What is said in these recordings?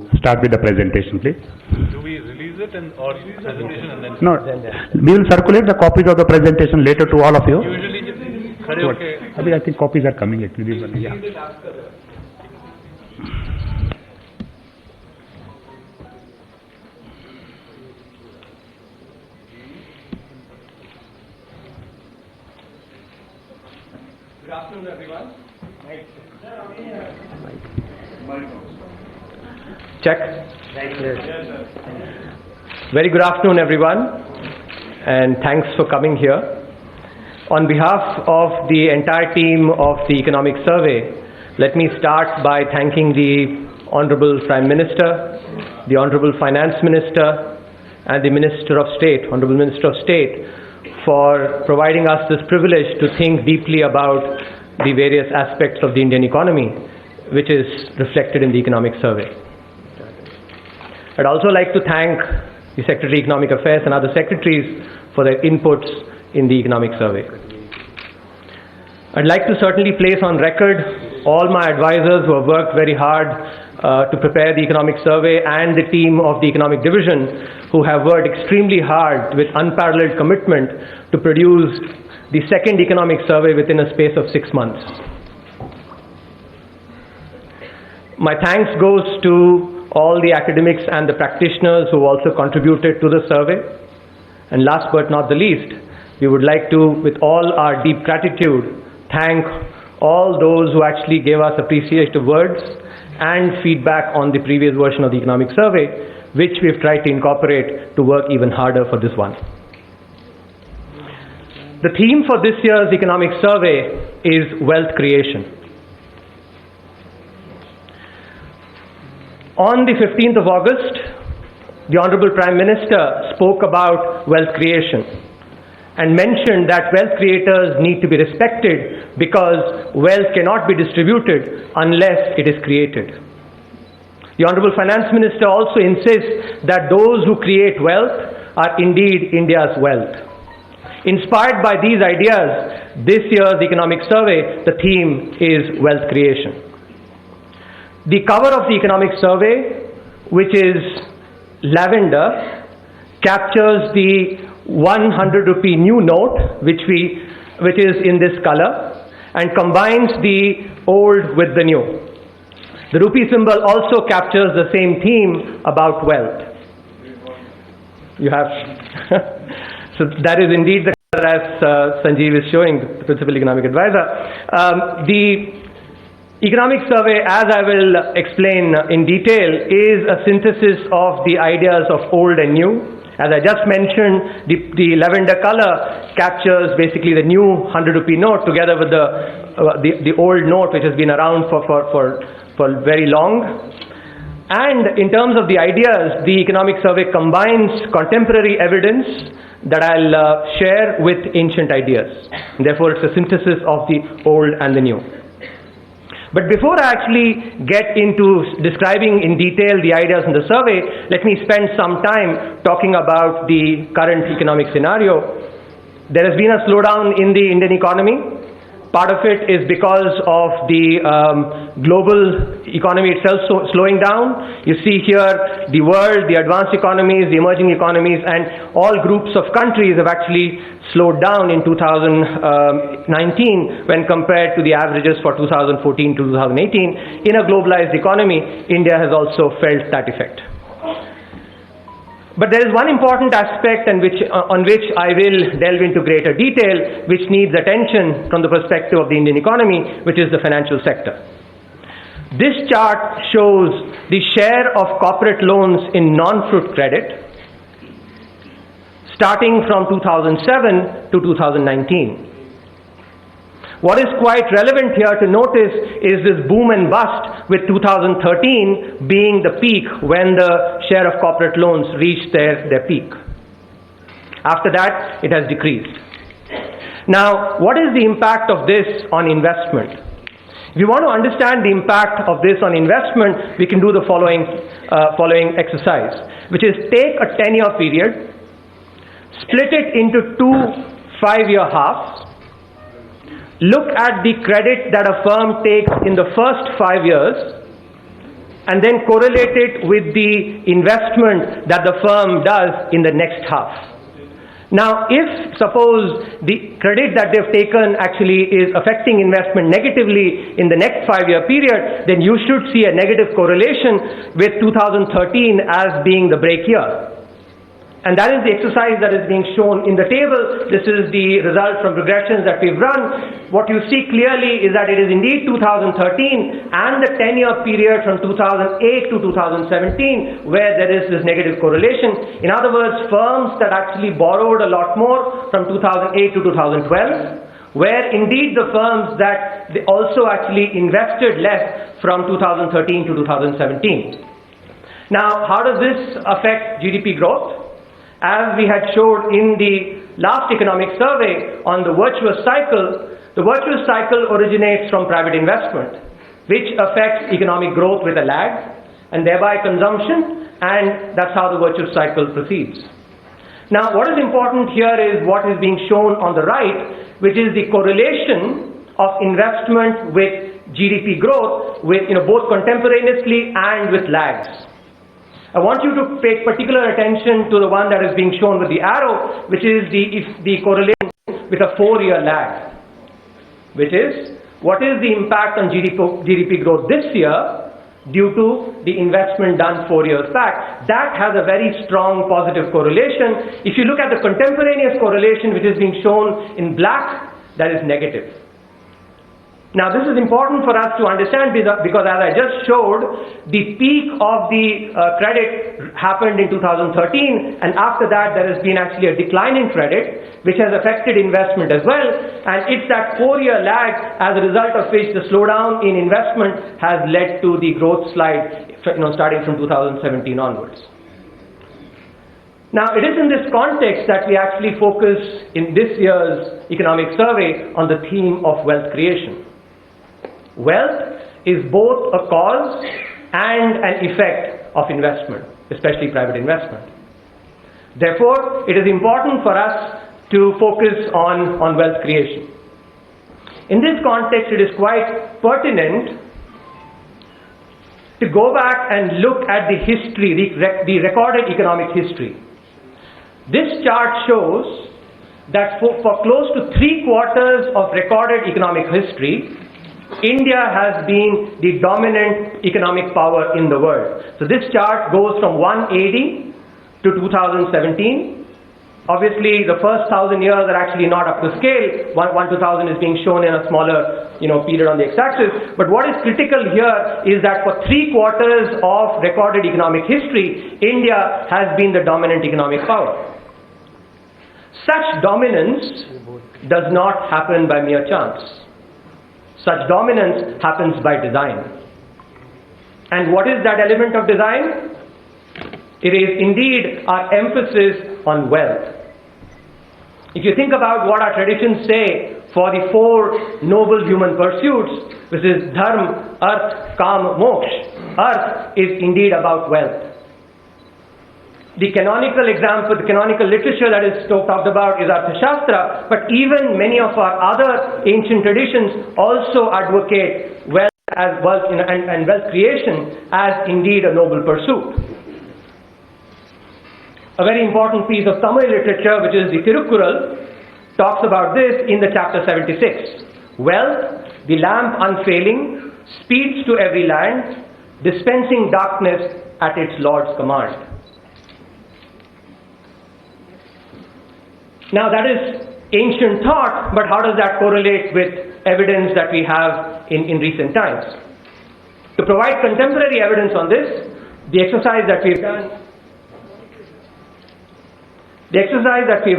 Start with the presentation, please. Do we release it or presentation and then? No, we will circulate the copies of the presentation later to all of you. Usually, I think copies are coming actually. Yeah. Good afternoon, everyone. Check. Very good afternoon, everyone, and thanks for coming here. On behalf of the entire team of the Economic Survey, let me start by thanking the Honorable Prime Minister, the Honorable Finance Minister, and the Minister of State, Honorable Minister of State, for providing us this privilege to think deeply about the various aspects of the Indian economy, which is reflected in the Economic Survey. I'd also like to thank the Secretary of Economic Affairs and other secretaries for their inputs in the Economic Survey. I'd like to certainly place on record all my advisors who have worked very hard to prepare the Economic Survey, and the team of the Economic Division who have worked extremely hard with unparalleled commitment to produce the second Economic Survey within a space of 6 months. My thanks goes to all the academics and the practitioners who also contributed to the survey. And last but not the least, we would like to, with all our deep gratitude, thank all those who actually gave us appreciative words and feedback on the previous version of the Economic Survey, which we've tried to incorporate to work even harder for this one. The theme for this year's Economic Survey is wealth creation. On the 15th of August, the Honorable Prime Minister spoke about wealth creation and mentioned that wealth creators need to be respected because wealth cannot be distributed unless it is created. The Honorable Finance Minister also insists that those who create wealth are indeed India's wealth. Inspired by these ideas, this year's Economic Survey, the theme is wealth creation. The cover of the Economic Survey, which is lavender, captures the 100 rupee new note, which is in this color, and combines the old with the new. The rupee symbol also captures the same theme about wealth. You have, so that is indeed the color as Sanjeev is showing, the Principal Economic Advisor. The Economic Survey, as I will explain in detail, is a synthesis of the ideas of old and new. As I just mentioned, the lavender color captures basically the new 100 rupee note together with the old note, which has been around for very long. And in terms of the ideas, the Economic Survey combines contemporary evidence that I'll share with ancient ideas. And therefore, it's a synthesis of the old and the new. But before I actually get into describing in detail the ideas in the survey, let me spend some time talking about the current economic scenario. There has been a slowdown in the Indian economy. Part of it is because of the global economy itself slowing down. You see here the world, the advanced economies, the emerging economies, and all groups of countries have actually slowed down in 2019 when compared to the averages for 2014 to 2018. In a globalized economy, India has also felt that effect. But there is one important aspect on which I will delve into greater detail, which needs attention from the perspective of the Indian economy, which is the financial sector. This chart shows the share of corporate loans in non-fruit credit starting from 2007 to 2019. What is quite relevant here to notice is this boom and bust, with 2013 being the peak when the share of corporate loans reached their peak. After that, it has decreased. Now, what is the impact of this on investment? If you want to understand the impact of this on investment, we can do the following exercise, which is take a 10-year period, split it into two 5-year halves, look at the credit that a firm takes in the first 5 years, and then correlate it with the investment that the firm does in the next half. Now, if suppose the credit that they've taken actually is affecting investment negatively in the next 5-year period, then you should see a negative correlation with 2013 as being the break year. And that is the exercise that is being shown in the table. This is the result from regressions that we've run. What you see clearly is that it is indeed 2013 and the 10-year period from 2008 to 2017 where there is this negative correlation. In other words, firms that actually borrowed a lot more from 2008 to 2012, where indeed the firms that they also actually invested less from 2013 to 2017. Now, how does this affect GDP growth? As we had showed in the last economic survey on the virtuous cycle originates from private investment, which affects economic growth with a lag, and thereby consumption, and that's how the virtuous cycle proceeds. Now, what is important here is what is being shown on the right, which is the correlation of investment with GDP growth, with both contemporaneously and with lags. I want you to pay particular attention to the one that is being shown with the arrow, which is the correlation with a 4-year lag, which is what is the impact on GDP growth this year due to the investment done 4 years back. That has a very strong positive correlation. If you look at the contemporaneous correlation, which is being shown in black, that is negative. Now, this is important for us to understand because as I just showed, the peak of the credit happened in 2013, and after that there has been actually a decline in credit, which has affected investment as well, and it's that 4-year lag as a result of which the slowdown in investment has led to the growth slide, starting from 2017 onwards. Now, it is in this context that we actually focus in this year's economic survey on the theme of wealth creation. Wealth is both a cause and an effect of investment, especially private investment. Therefore, it is important for us to focus on wealth creation. In this context, it is quite pertinent to go back and look at the history, the recorded economic history. This chart shows that for close to 3/4 of recorded economic history, India has been the dominant economic power in the world. So this chart goes from 180 to 2017. Obviously, the first 1,000 years are actually not up to scale. 1-2000 is being shown in a smaller, period on the x-axis. But what is critical here is that for 3/4 of recorded economic history, India has been the dominant economic power. Such dominance does not happen by mere chance. Such dominance happens by design. And what is that element of design? It is indeed our emphasis on wealth. If you think about what our traditions say for the 4 noble human pursuits, which is dharma, arth, kama, moksha, arth is indeed about wealth. The canonical example, the canonical literature that is talked about is Arthashastra, but even many of our other ancient traditions also advocate wealth as wealth and wealth creation as indeed a noble pursuit. A very important piece of Tamil literature, which is the Tirukkural, talks about this in the chapter 76. Wealth, the lamp unfailing, speeds to every land, dispensing darkness at its Lord's command. Now that is ancient thought, but how does that correlate with evidence that we have in recent times? To provide contemporary evidence on this, the exercise that we've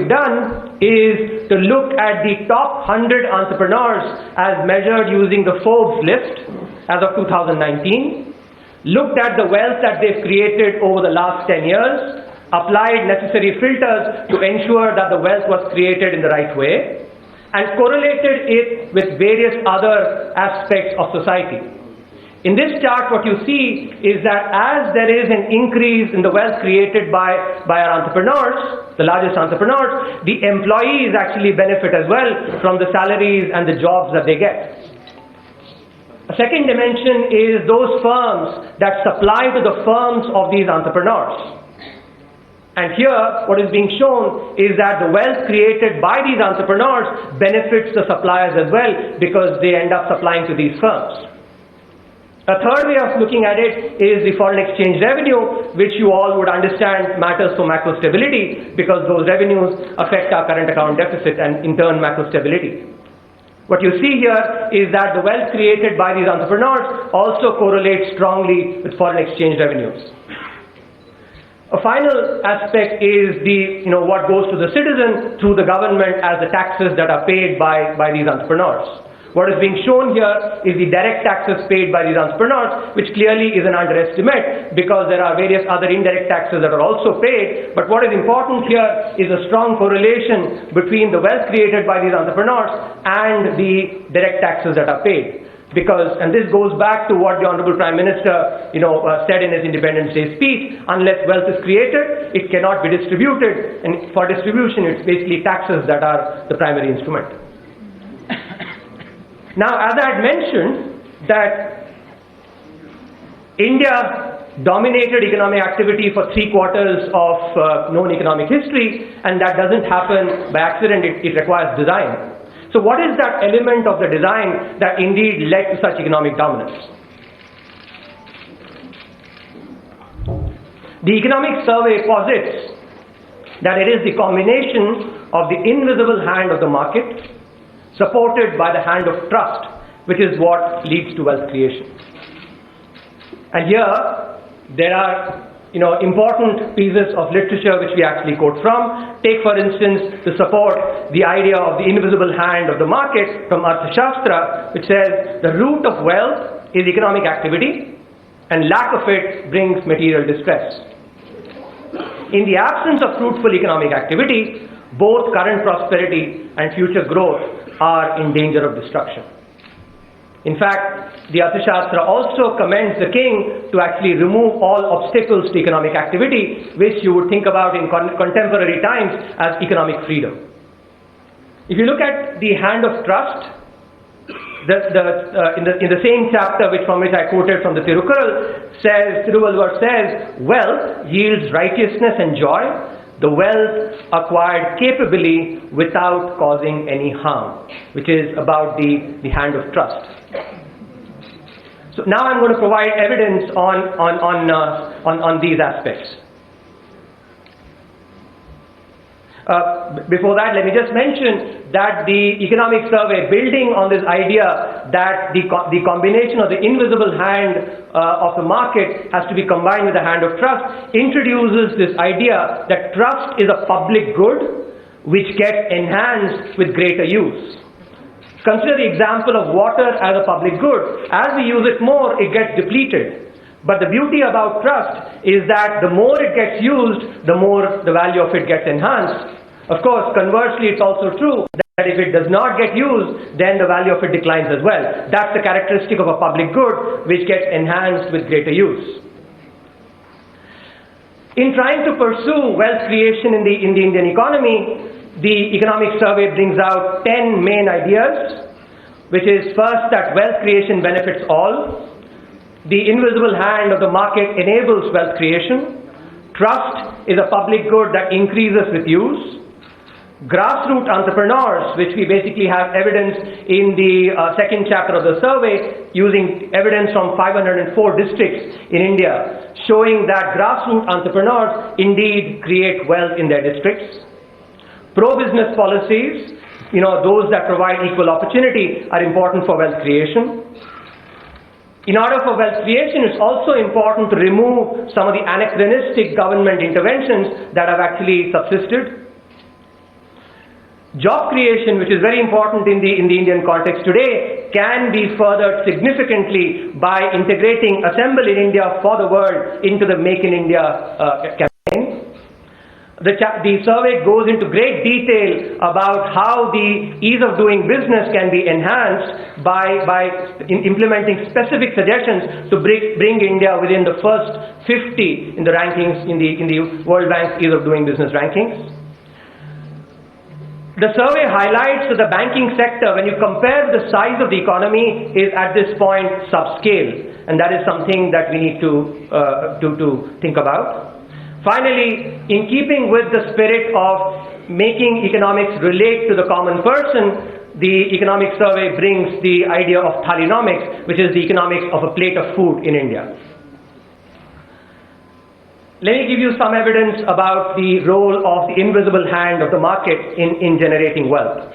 done is to look at the top 100 entrepreneurs as measured using the Forbes list as of 2019, looked at the wealth that they've created over the last 10 years, applied necessary filters to ensure that the wealth was created in the right way, and correlated it with various other aspects of society. In this chart, what you see is that as there is an increase in the wealth created by our entrepreneurs, the largest entrepreneurs, the employees actually benefit as well from the salaries and the jobs that they get. A second dimension is those firms that supply to the firms of these entrepreneurs. And here, what is being shown is that the wealth created by these entrepreneurs benefits the suppliers as well, because they end up supplying to these firms. A third way of looking at it is the foreign exchange revenue, which you all would understand matters for macro stability, because those revenues affect our current account deficit and in turn macro stability. What you see here is that the wealth created by these entrepreneurs also correlates strongly with foreign exchange revenues. A final aspect is what goes to the citizen through the government as the taxes that are paid by these entrepreneurs. What is being shown here is the direct taxes paid by these entrepreneurs, which clearly is an underestimate because there are various other indirect taxes that are also paid. But what is important here is a strong correlation between the wealth created by these entrepreneurs and the direct taxes that are paid. Because, and this goes back to what the Honorable Prime Minister, said in his Independence Day speech, unless wealth is created, it cannot be distributed. And for distribution, it's basically taxes that are the primary instrument. Now, as I had mentioned, that India dominated economic activity for 3/4 of known economic history, and that doesn't happen by accident, it requires design. So what is that element of the design that indeed led to such economic dominance? The economic survey posits that it is the combination of the invisible hand of the market supported by the hand of trust, which is what leads to wealth creation. And here there are important pieces of literature which we actually quote from. Take, for instance, to support the idea of the invisible hand of the market from Arthashastra, which says the root of wealth is economic activity and lack of it brings material distress. In the absence of fruitful economic activity, both current prosperity and future growth are in danger of destruction. In fact, the Arthashastra also commends the king to actually remove all obstacles to economic activity, which you would think about in contemporary times as economic freedom. If you look at the hand of trust, in the same chapter from which I quoted from the Tiruvalvar says, wealth yields righteousness and joy, the wealth acquired capably without causing any harm, which is about the hand of trust. So now I'm going to provide evidence on these aspects. Before that, let me just mention that the economic survey, building on this idea that the combination of the invisible hand of the market has to be combined with the hand of trust, introduces this idea that trust is a public good which gets enhanced with greater use. Consider the example of water as a public good. As we use it more, it gets depleted. But the beauty about trust is that the more it gets used, the more the value of it gets enhanced. Of course, conversely, it's also true that if it does not get used, then the value of it declines as well. That's the characteristic of a public good, which gets enhanced with greater use. In trying to pursue wealth creation in the Indian economy, the economic survey brings out 10 main ideas, which is first that wealth creation benefits all. The invisible hand of the market enables wealth creation. Trust is a public good that increases with use. Grassroots entrepreneurs, which we basically have evidence in the second chapter of the survey, using evidence from 504 districts in India, showing that grassroots entrepreneurs indeed create wealth in their districts. Pro-business policies, those that provide equal opportunity, are important for wealth creation. In order for wealth creation, it's also important to remove some of the anachronistic government interventions that have actually subsisted. Job creation, which is very important in the Indian context today, can be furthered significantly by integrating Assemble in India for the World into the Make in India campaign. The survey goes into great detail about how the ease of doing business can be enhanced by implementing specific suggestions to bring India within the first 50 in the rankings, in the World Bank's ease of doing business rankings. The survey highlights that the banking sector, when you compare the size of the economy, is at this point subscale, and that is something that we need to think about. Finally, in keeping with the spirit of making economics relate to the common person, the economic survey brings the idea of thalinomics, which is the economics of a plate of food in India. Let me give you some evidence about the role of the invisible hand of the market in generating wealth.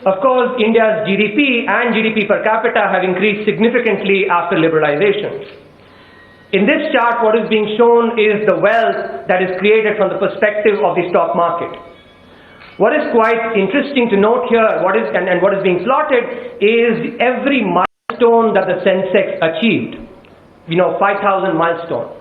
Of course, India's GDP and GDP per capita have increased significantly after liberalization. In this chart, what is being shown is the wealth that is created from the perspective of the stock market. What is quite interesting to note here, what is being plotted, is every milestone that the Sensex achieved. 5,000 milestone.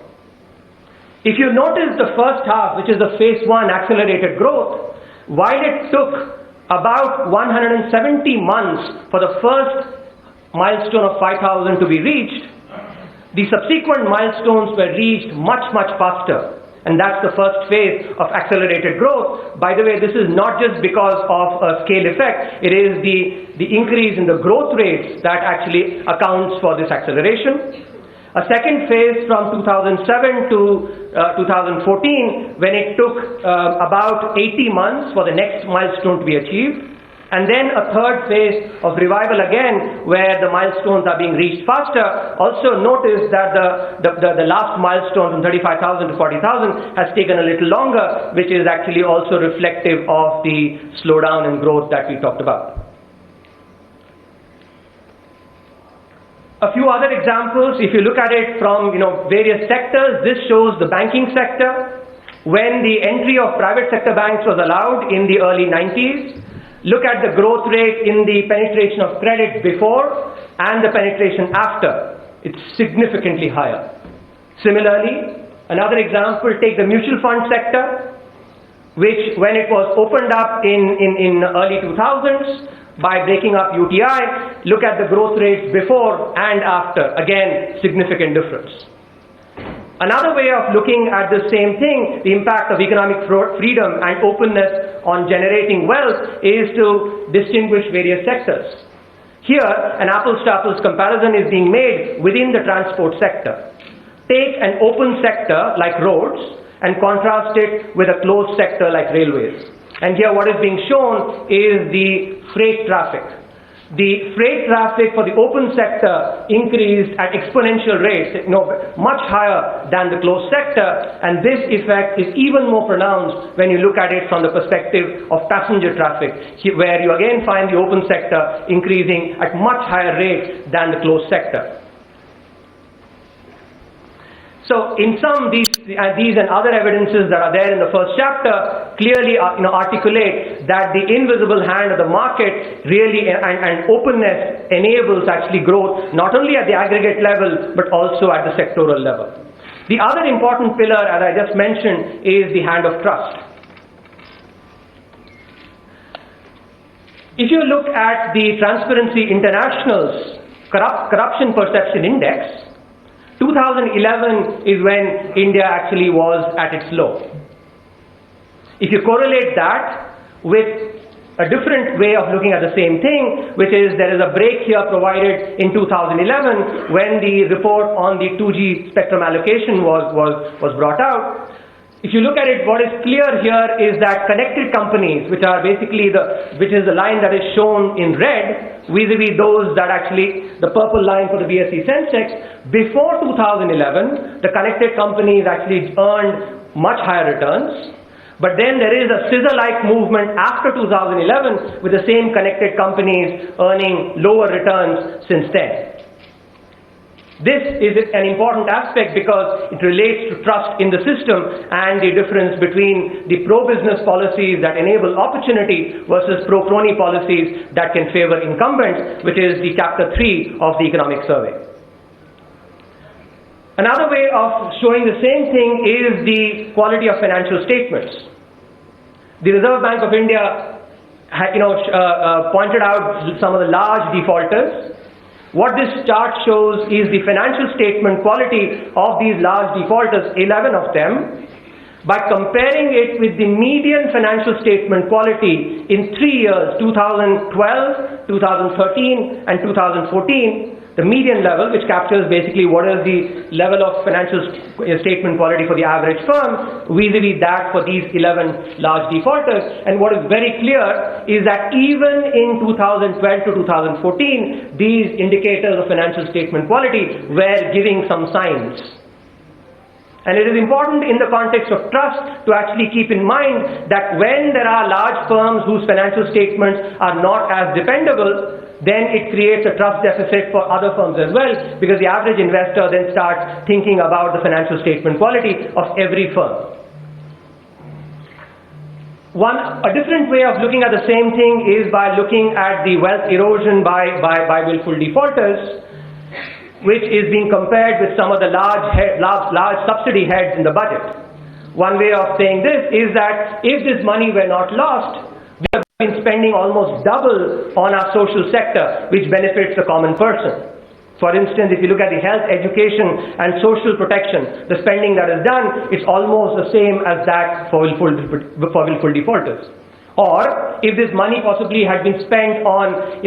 If you notice the first half, which is the phase 1 accelerated growth, while it took about 170 months for the first milestone of 5,000 to be reached, the subsequent milestones were reached much, much faster. And that's the first phase of accelerated growth. By the way, this is not just because of a scale effect. It is the increase in the growth rates that actually accounts for this acceleration. A second phase from 2007 to 2014, when it took about 80 months for the next milestone to be achieved. And then a third phase of revival again, where the milestones are being reached faster. Also notice that the last milestone from 35,000 to 40,000 has taken a little longer, which is actually also reflective of the slowdown in growth that we talked about. A few other examples, if you look at it from various sectors, this shows the banking sector. When the entry of private sector banks was allowed in the early 90s, look at the growth rate in the penetration of credit before and the penetration after. It's significantly higher. Similarly, another example, take the mutual fund sector, which when it was opened up in early 2000s, by breaking up UTI, look at the growth rates before and after. Again, significant difference. Another way of looking at the same thing, the impact of economic freedom and openness on generating wealth, is to distinguish various sectors. Here, an apples to apples comparison is being made within the transport sector. Take an open sector like roads and contrast it with a closed sector like railways. And here what is being shown is the freight traffic. The freight traffic for the open sector increased at exponential rates, much higher than the closed sector, and this effect is even more pronounced when you look at it from the perspective of passenger traffic, where you again find the open sector increasing at much higher rates than the closed sector. So in sum, these and other evidences that are there in the first chapter clearly articulate that the invisible hand of the market really and openness enables actually growth not only at the aggregate level but also at the sectoral level. The other important pillar, as I just mentioned, is the hand of trust. If you look at the Transparency International's Corruption Perception Index, 2011 is when India actually was at its low. If you correlate that with a different way of looking at the same thing, which is there is a break here provided in 2011 when the report on the 2G spectrum allocation was brought out. If you look at it, what is clear here is that connected companies, which are basically which is the line that is shown in red, vis-a-vis those that actually, the purple line for the BSE Sensex, before 2011, the connected companies actually earned much higher returns. But then there is a scissor-like movement after 2011 with the same connected companies earning lower returns since then. This is an important aspect because it relates to trust in the system and the difference between the pro-business policies that enable opportunity versus pro-crony policies that can favor incumbents, which is the Chapter 3 of the Economic Survey. Another way of showing the same thing is the quality of financial statements. The Reserve Bank of India pointed out some of the large defaulters. What this chart shows is the financial statement quality of these large defaulters, 11 of them. by comparing it with the median financial statement quality in 3 years, 2012, 2013, and 2014, the median level, which captures basically what is the level of financial statement quality for the average firm, vis-a-vis that for these 11 large defaulters. And what is very clear is that even in 2012 to 2014, these indicators of financial statement quality were giving some signs. And it is important in the context of trust to actually keep in mind that when there are large firms whose financial statements are not as dependable, then it creates a trust deficit for other firms as well, because the average investor then starts thinking about the financial statement quality of every firm. A different way of looking at the same thing is by looking at the wealth erosion by willful defaulters, which is being compared with some of the large subsidy heads in the budget. One way of saying this is that if this money were not lost, we have been spending almost double on our social sector, which benefits the common person. For instance, if you look at the health, education, and social protection, the spending that is done is almost the same as that for willful defaulters. Or if this money possibly had been spent on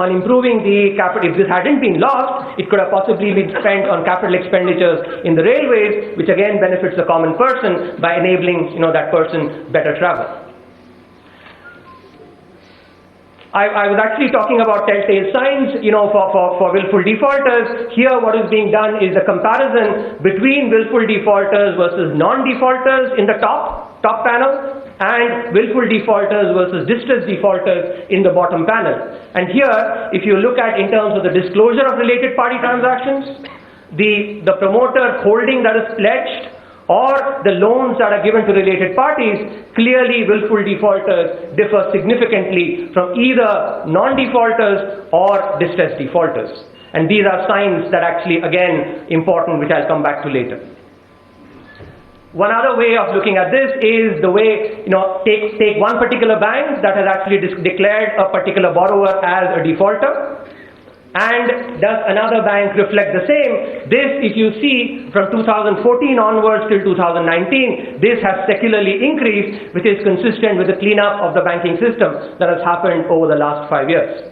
improving the capital, if this hadn't been lost, it could have possibly been spent on capital expenditures in the railways, which again benefits the common person by enabling that person better travel. I was actually talking about telltale signs, for willful defaulters. Here what is being done is a comparison between willful defaulters versus non-defaulters in the top panel, and willful defaulters versus distressed defaulters in the bottom panel. And here, if you look at in terms of the disclosure of related party transactions, the promoter holding that is pledged, or the loans that are given to related parties, clearly willful defaulters differ significantly from either non-defaulters or distressed defaulters. And these are signs that actually, again, important, which I'll come back to later. One other way of looking at this is the way, take one particular bank that has actually declared a particular borrower as a defaulter, and does another bank reflect the same? This, if you see, from 2014 onwards till 2019, this has secularly increased, which is consistent with the cleanup of the banking system that has happened over the last 5 years.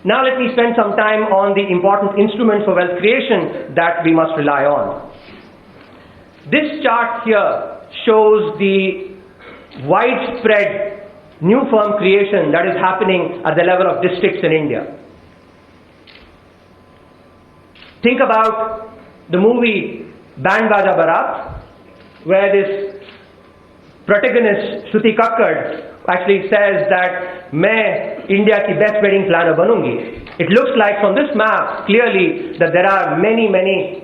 Now let me spend some time on the important instruments for wealth creation that we must rely on. This chart here shows the widespread new firm creation that is happening at the level of districts in India. Think about the movie Band Baja Barat, where this protagonist Shruti Kakkad actually says that मैं India की best wedding planner बनूंगी. It looks like from this map clearly that there are many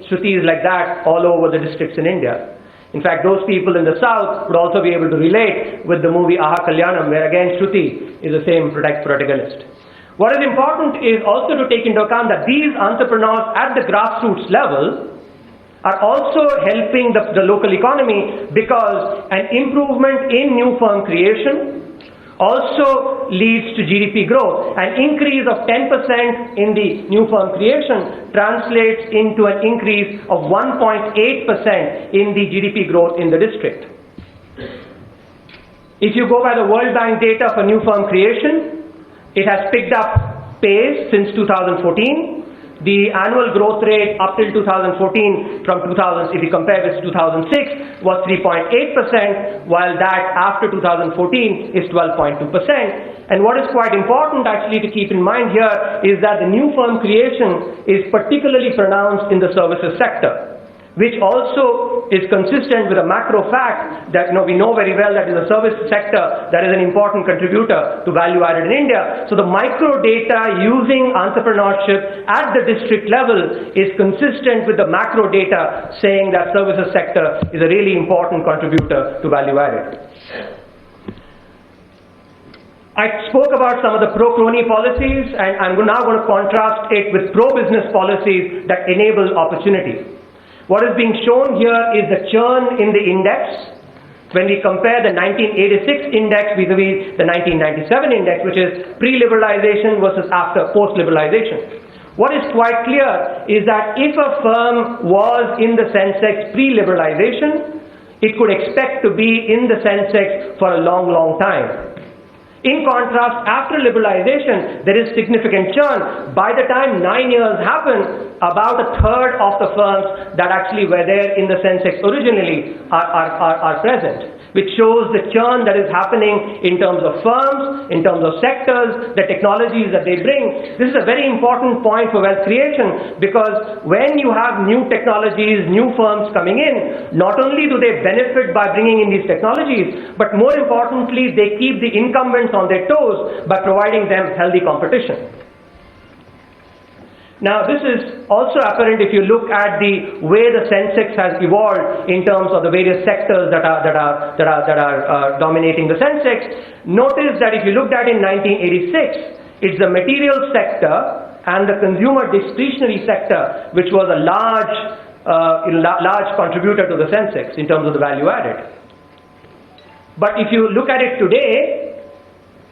Shrutis like that all over the districts in India. In fact, those people in the south would also be able to relate with the movie Aha Kalyanam, where again Shruti is the same protagonist. What is important is also to take into account that these entrepreneurs at the grassroots level are also helping the local economy, because an improvement in new firm creation also leads to GDP growth. An increase of 10% in the new firm creation translates into an increase of 1.8% in the GDP growth in the district. If you go by the World Bank data for new firm creation, it has picked up pace since 2014. The annual growth rate up till 2014 if you compare this to 2006, was 3.8%, while that after 2014 is 12.2%. And what is quite important actually to keep in mind here is that the new firm creation is particularly pronounced in the services sector, which also is consistent with a macro fact that we know very well that in the service sector that is an important contributor to value added in India. So the micro data using entrepreneurship at the district level is consistent with the macro data saying that services sector is a really important contributor to value added. I spoke about some of the pro-crony policies, and I'm now going to contrast it with pro-business policies that enable opportunity. What is being shown here is the churn in the index when we compare the 1986 index vis-a-vis the 1997 index, which is pre-liberalization versus after post-liberalization. What is quite clear is that if a firm was in the Sensex pre-liberalization, it could expect to be in the Sensex for a long, long time. In contrast, after liberalization, there is significant churn. By the time 9 years happen, about a third of the firms that actually were there in the Sensex originally are present, which shows the churn that is happening in terms of firms, in terms of sectors, the technologies that they bring. This is a very important point for wealth creation, because when you have new technologies, new firms coming in, not only do they benefit by bringing in these technologies, but more importantly, they keep the incumbents on their toes by providing them healthy competition. Now, this is also apparent if you look at the way the Sensex has evolved in terms of the various sectors that are dominating the Sensex. Notice that if you looked at in 1986, it's the materials sector and the consumer discretionary sector which was a large contributor to the Sensex in terms of the value added. But if you look at it today,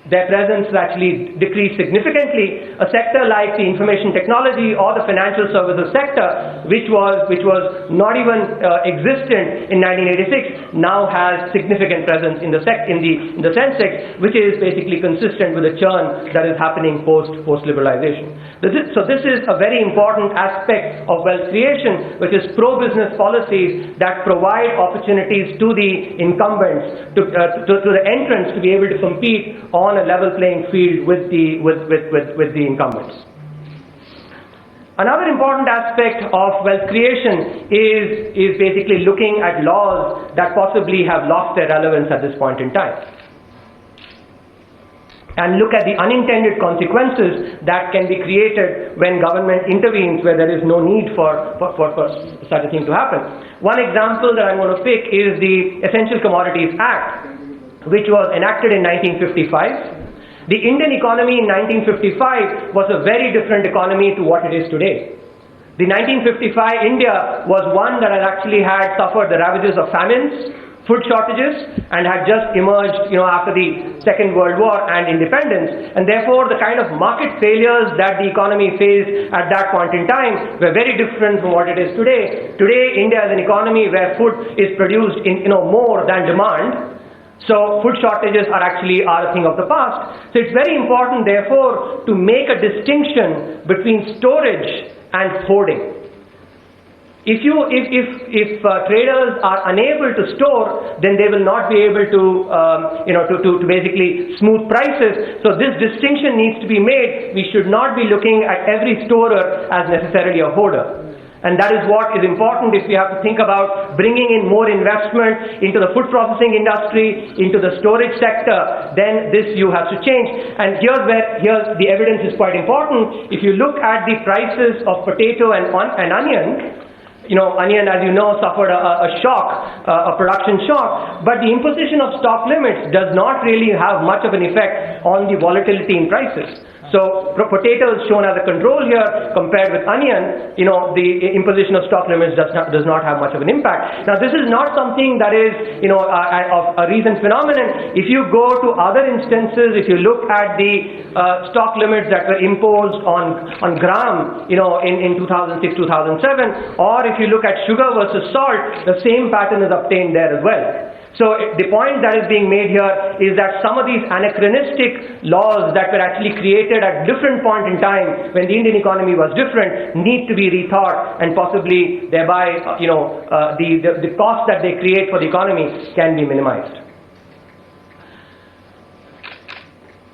their presence has actually decreased significantly. A sector like the information technology or the financial services sector, which was not even existent in 1986, now has significant presence in the Sensex, which is basically consistent with the churn that is happening post liberalization. So this is a very important aspect of wealth creation, which is pro-business policies that provide opportunities to the incumbents, to the entrants, to be able to compete on a level playing field with the incumbents. Another important aspect of wealth creation is basically looking at laws that possibly have lost their relevance at this point in time, and look at the unintended consequences that can be created when government intervenes where there is no need for such a thing to happen. One example that I'm going to pick is the Essential Commodities Act, which was enacted in 1955. The Indian economy in 1955 was a very different economy to what it is today. The 1955 India was one that had suffered the ravages of famines, food shortages, and had just emerged, after the Second World War and independence, and therefore the kind of market failures that the economy faced at that point in time were very different from what it is today. Today, India is an economy where food is produced in more than demand. So food shortages are a thing of the past. So it's very important, therefore, to make a distinction between storage and hoarding. If traders are unable to store, then they will not be able to basically smooth prices. So this distinction needs to be made. We should not be looking at every storer as necessarily a hoarder. And that is what is important if we have to think about bringing in more investment into the food processing industry, into the storage sector, then this view has to change. And here's the evidence is quite important. If you look at the prices of potato and onion, onion, as you know, suffered a shock, a production shock, but the imposition of stock limits does not really have much of an effect on the volatility in prices. So potato is shown as a control here compared with onion. The imposition of stock limits does not have much of an impact. Now, this is not something that is of a recent phenomenon. If you go to other instances, if you look at the stock limits that were imposed on gram, in 2006, 2007, or if you look at sugar versus salt, the same pattern is obtained there as well. So the point that is being made here is that some of these anachronistic laws that were actually created at different point in time when the Indian economy was different need to be rethought, and possibly thereby the cost that they create for the economy can be minimized.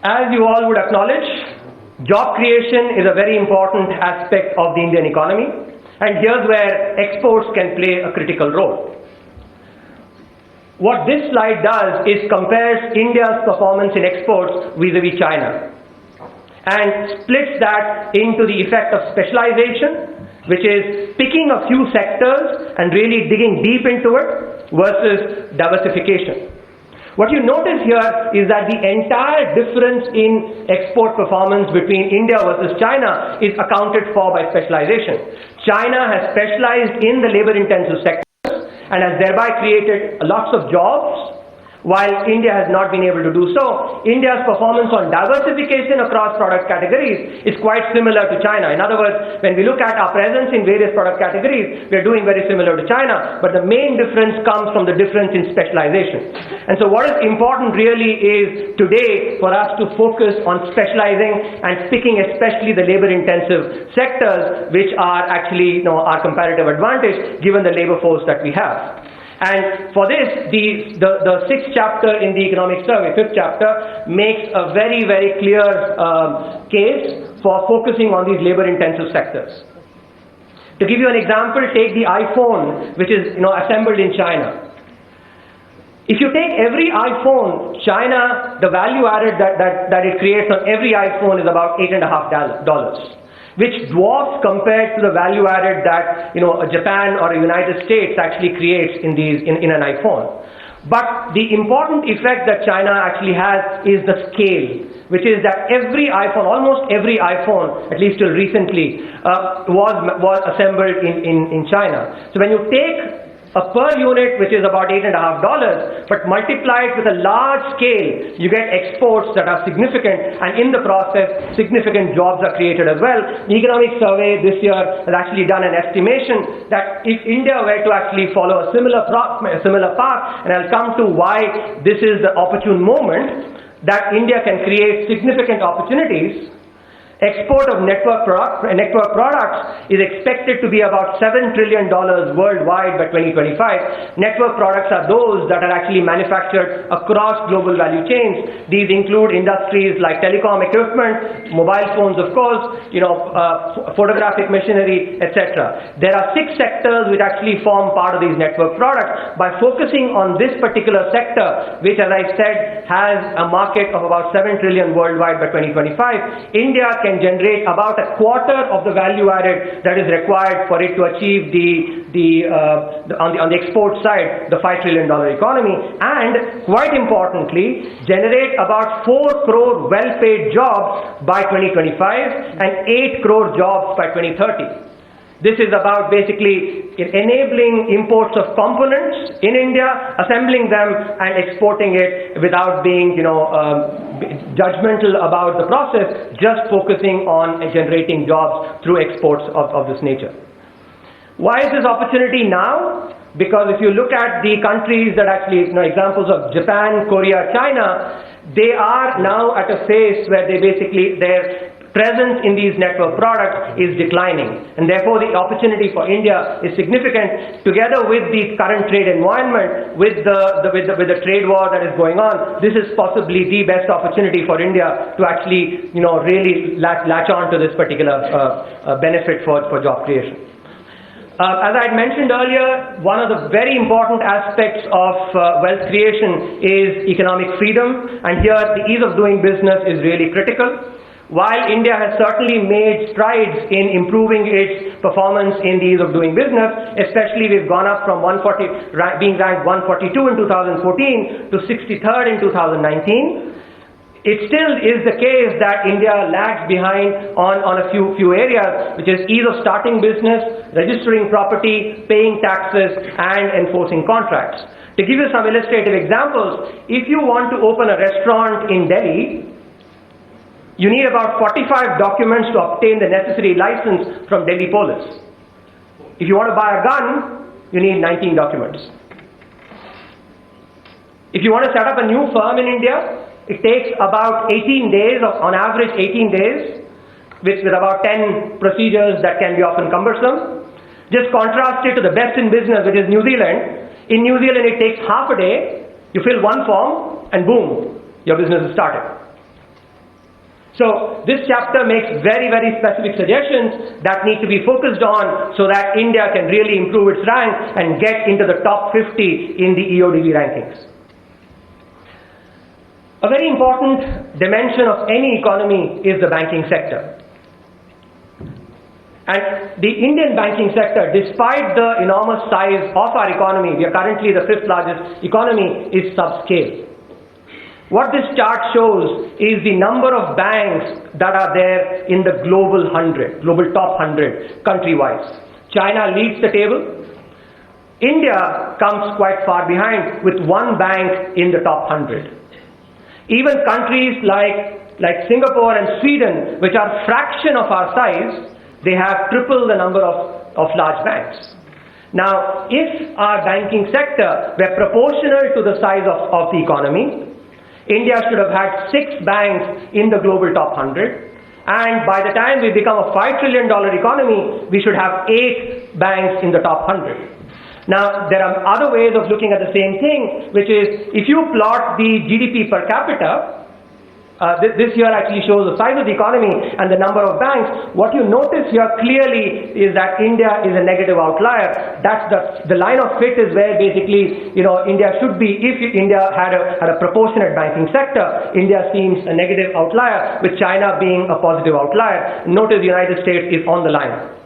As you all would acknowledge, job creation is a very important aspect of the Indian economy, and here's where exports can play a critical role. What this slide does is compares India's performance in exports vis-a-vis China, and splits that into the effect of specialization, which is picking a few sectors and really digging deep into it, versus diversification. What you notice here is that the entire difference in export performance between India versus China is accounted for by specialization. China has specialized in the labor-intensive sector and has thereby created lots of jobs, while India has not been able to do so. India's performance on diversification across product categories is quite similar to China. In other words, when we look at our presence in various product categories, we are doing very similar to China, but the main difference comes from the difference in specialization. And so what is important really is today for us to focus on specializing and picking especially the labor-intensive sectors which are actually our competitive advantage given the labor force that we have. And for this, the sixth chapter in the economic survey, fifth chapter, makes a very, very clear case for focusing on these labor-intensive sectors. To give you an example, take the iPhone, which is assembled in China. If you take every iPhone, China, the value added that it creates on every iPhone is about $8.50. Which dwarfs compared to the value added that Japan or the United States actually creates in an iPhone. But the important effect that China actually has is the scale, which is that every iPhone, almost every iPhone, at least till recently, was assembled in China. So when you take a per unit, which is about $8.50, but multiply it with a large scale, you get exports that are significant, and in the process, significant jobs are created as well. The economic survey this year has actually done an estimation that if India were to actually follow a similar path, and I'll come to why this is the opportune moment, that India can create significant opportunities. Export of network products is expected to be about $7 trillion worldwide by 2025. Network products are those that are actually manufactured across global value chains. These include industries like telecom equipment, mobile phones, of course, photographic machinery, etc. There are 6 sectors which actually form part of these network products. By focusing on this particular sector, which, as I said, has a market of about $7 trillion worldwide by 2025, India can generate about a quarter of the value added that is required for it to achieve on the export side, the $5 trillion economy, and quite importantly, generate about 4 crore well-paid jobs by 2025 and 8 crore jobs by 2030. This is about basically enabling imports of components in India, assembling them and exporting it without being, judgmental about the process, just focusing on generating jobs through exports of this nature. Why is this opportunity now? Because if you look at the countries that actually, examples of Japan, Korea, China, they are now at a phase where their presence in these network products is declining, and therefore the opportunity for India is significant. Together with the current trade environment, with the trade war that is going on, this is possibly the best opportunity for India to actually really latch on to this particular benefit for job creation. As I had mentioned earlier, one of the very important aspects of wealth creation is economic freedom, and here the ease of doing business is really critical. While India has certainly made strides in improving its performance in the ease of doing business, especially we've gone up from being ranked 142 in 2014 to 63rd in 2019, it still is the case that India lags behind on a few areas, which is ease of starting business, registering property, paying taxes, and enforcing contracts. To give you some illustrative examples, if you want to open a restaurant in Delhi, you need about 45 documents to obtain the necessary license from Delhi Police. If you want to buy a gun, you need 19 documents. If you want to set up a new firm in India, it takes about 18 days, on average 18 days, with about 10 procedures that can be often cumbersome. Just contrast it to the best in business, which is New Zealand. In New Zealand, it takes half a day, you fill one form, and boom, your business is started. So this chapter makes very, very specific suggestions that need to be focused on so that India can really improve its rank and get into the top 50 in the EODB rankings. A very important dimension of any economy is the banking sector. And the Indian banking sector, despite the enormous size of our economy, we are currently the 5th largest economy, is subscale. What this chart shows is the number of banks that are there in the global top 100 country-wise. China leads the table. India comes quite far behind with one bank in the top 100. Even countries like Singapore and Sweden, which are a fraction of our size, they have triple the number of large banks. Now, if our banking sector were proportional to the size of the economy, India should have had 6 banks in the global top 100. And by the time we become a $5 trillion economy, we should have 8 banks in the top 100. Now, there are other ways of looking at the same thing, which is if you plot the GDP per capita, this here actually shows the size of the economy and the number of banks. What you notice here clearly is that India is a negative outlier. That's the line of fit is where basically, India should be, if India had a proportionate banking sector, India seems a negative outlier, with China being a positive outlier. Notice the United States is on the line.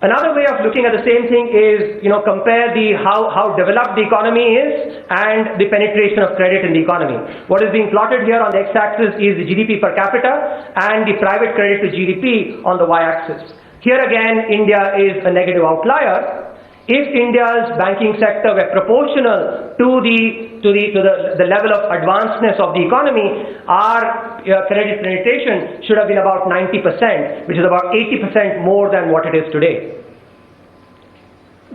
Another way of looking at the same thing is, compare how developed the economy is and the penetration of credit in the economy. What is being plotted here on the x-axis is the GDP per capita and the private credit to GDP on the y-axis. Here again, India is a negative outlier. If India's banking sector were proportional to the level of advancedness of the economy, our credit penetration should have been about 90%, which is about 80% more than what it is today.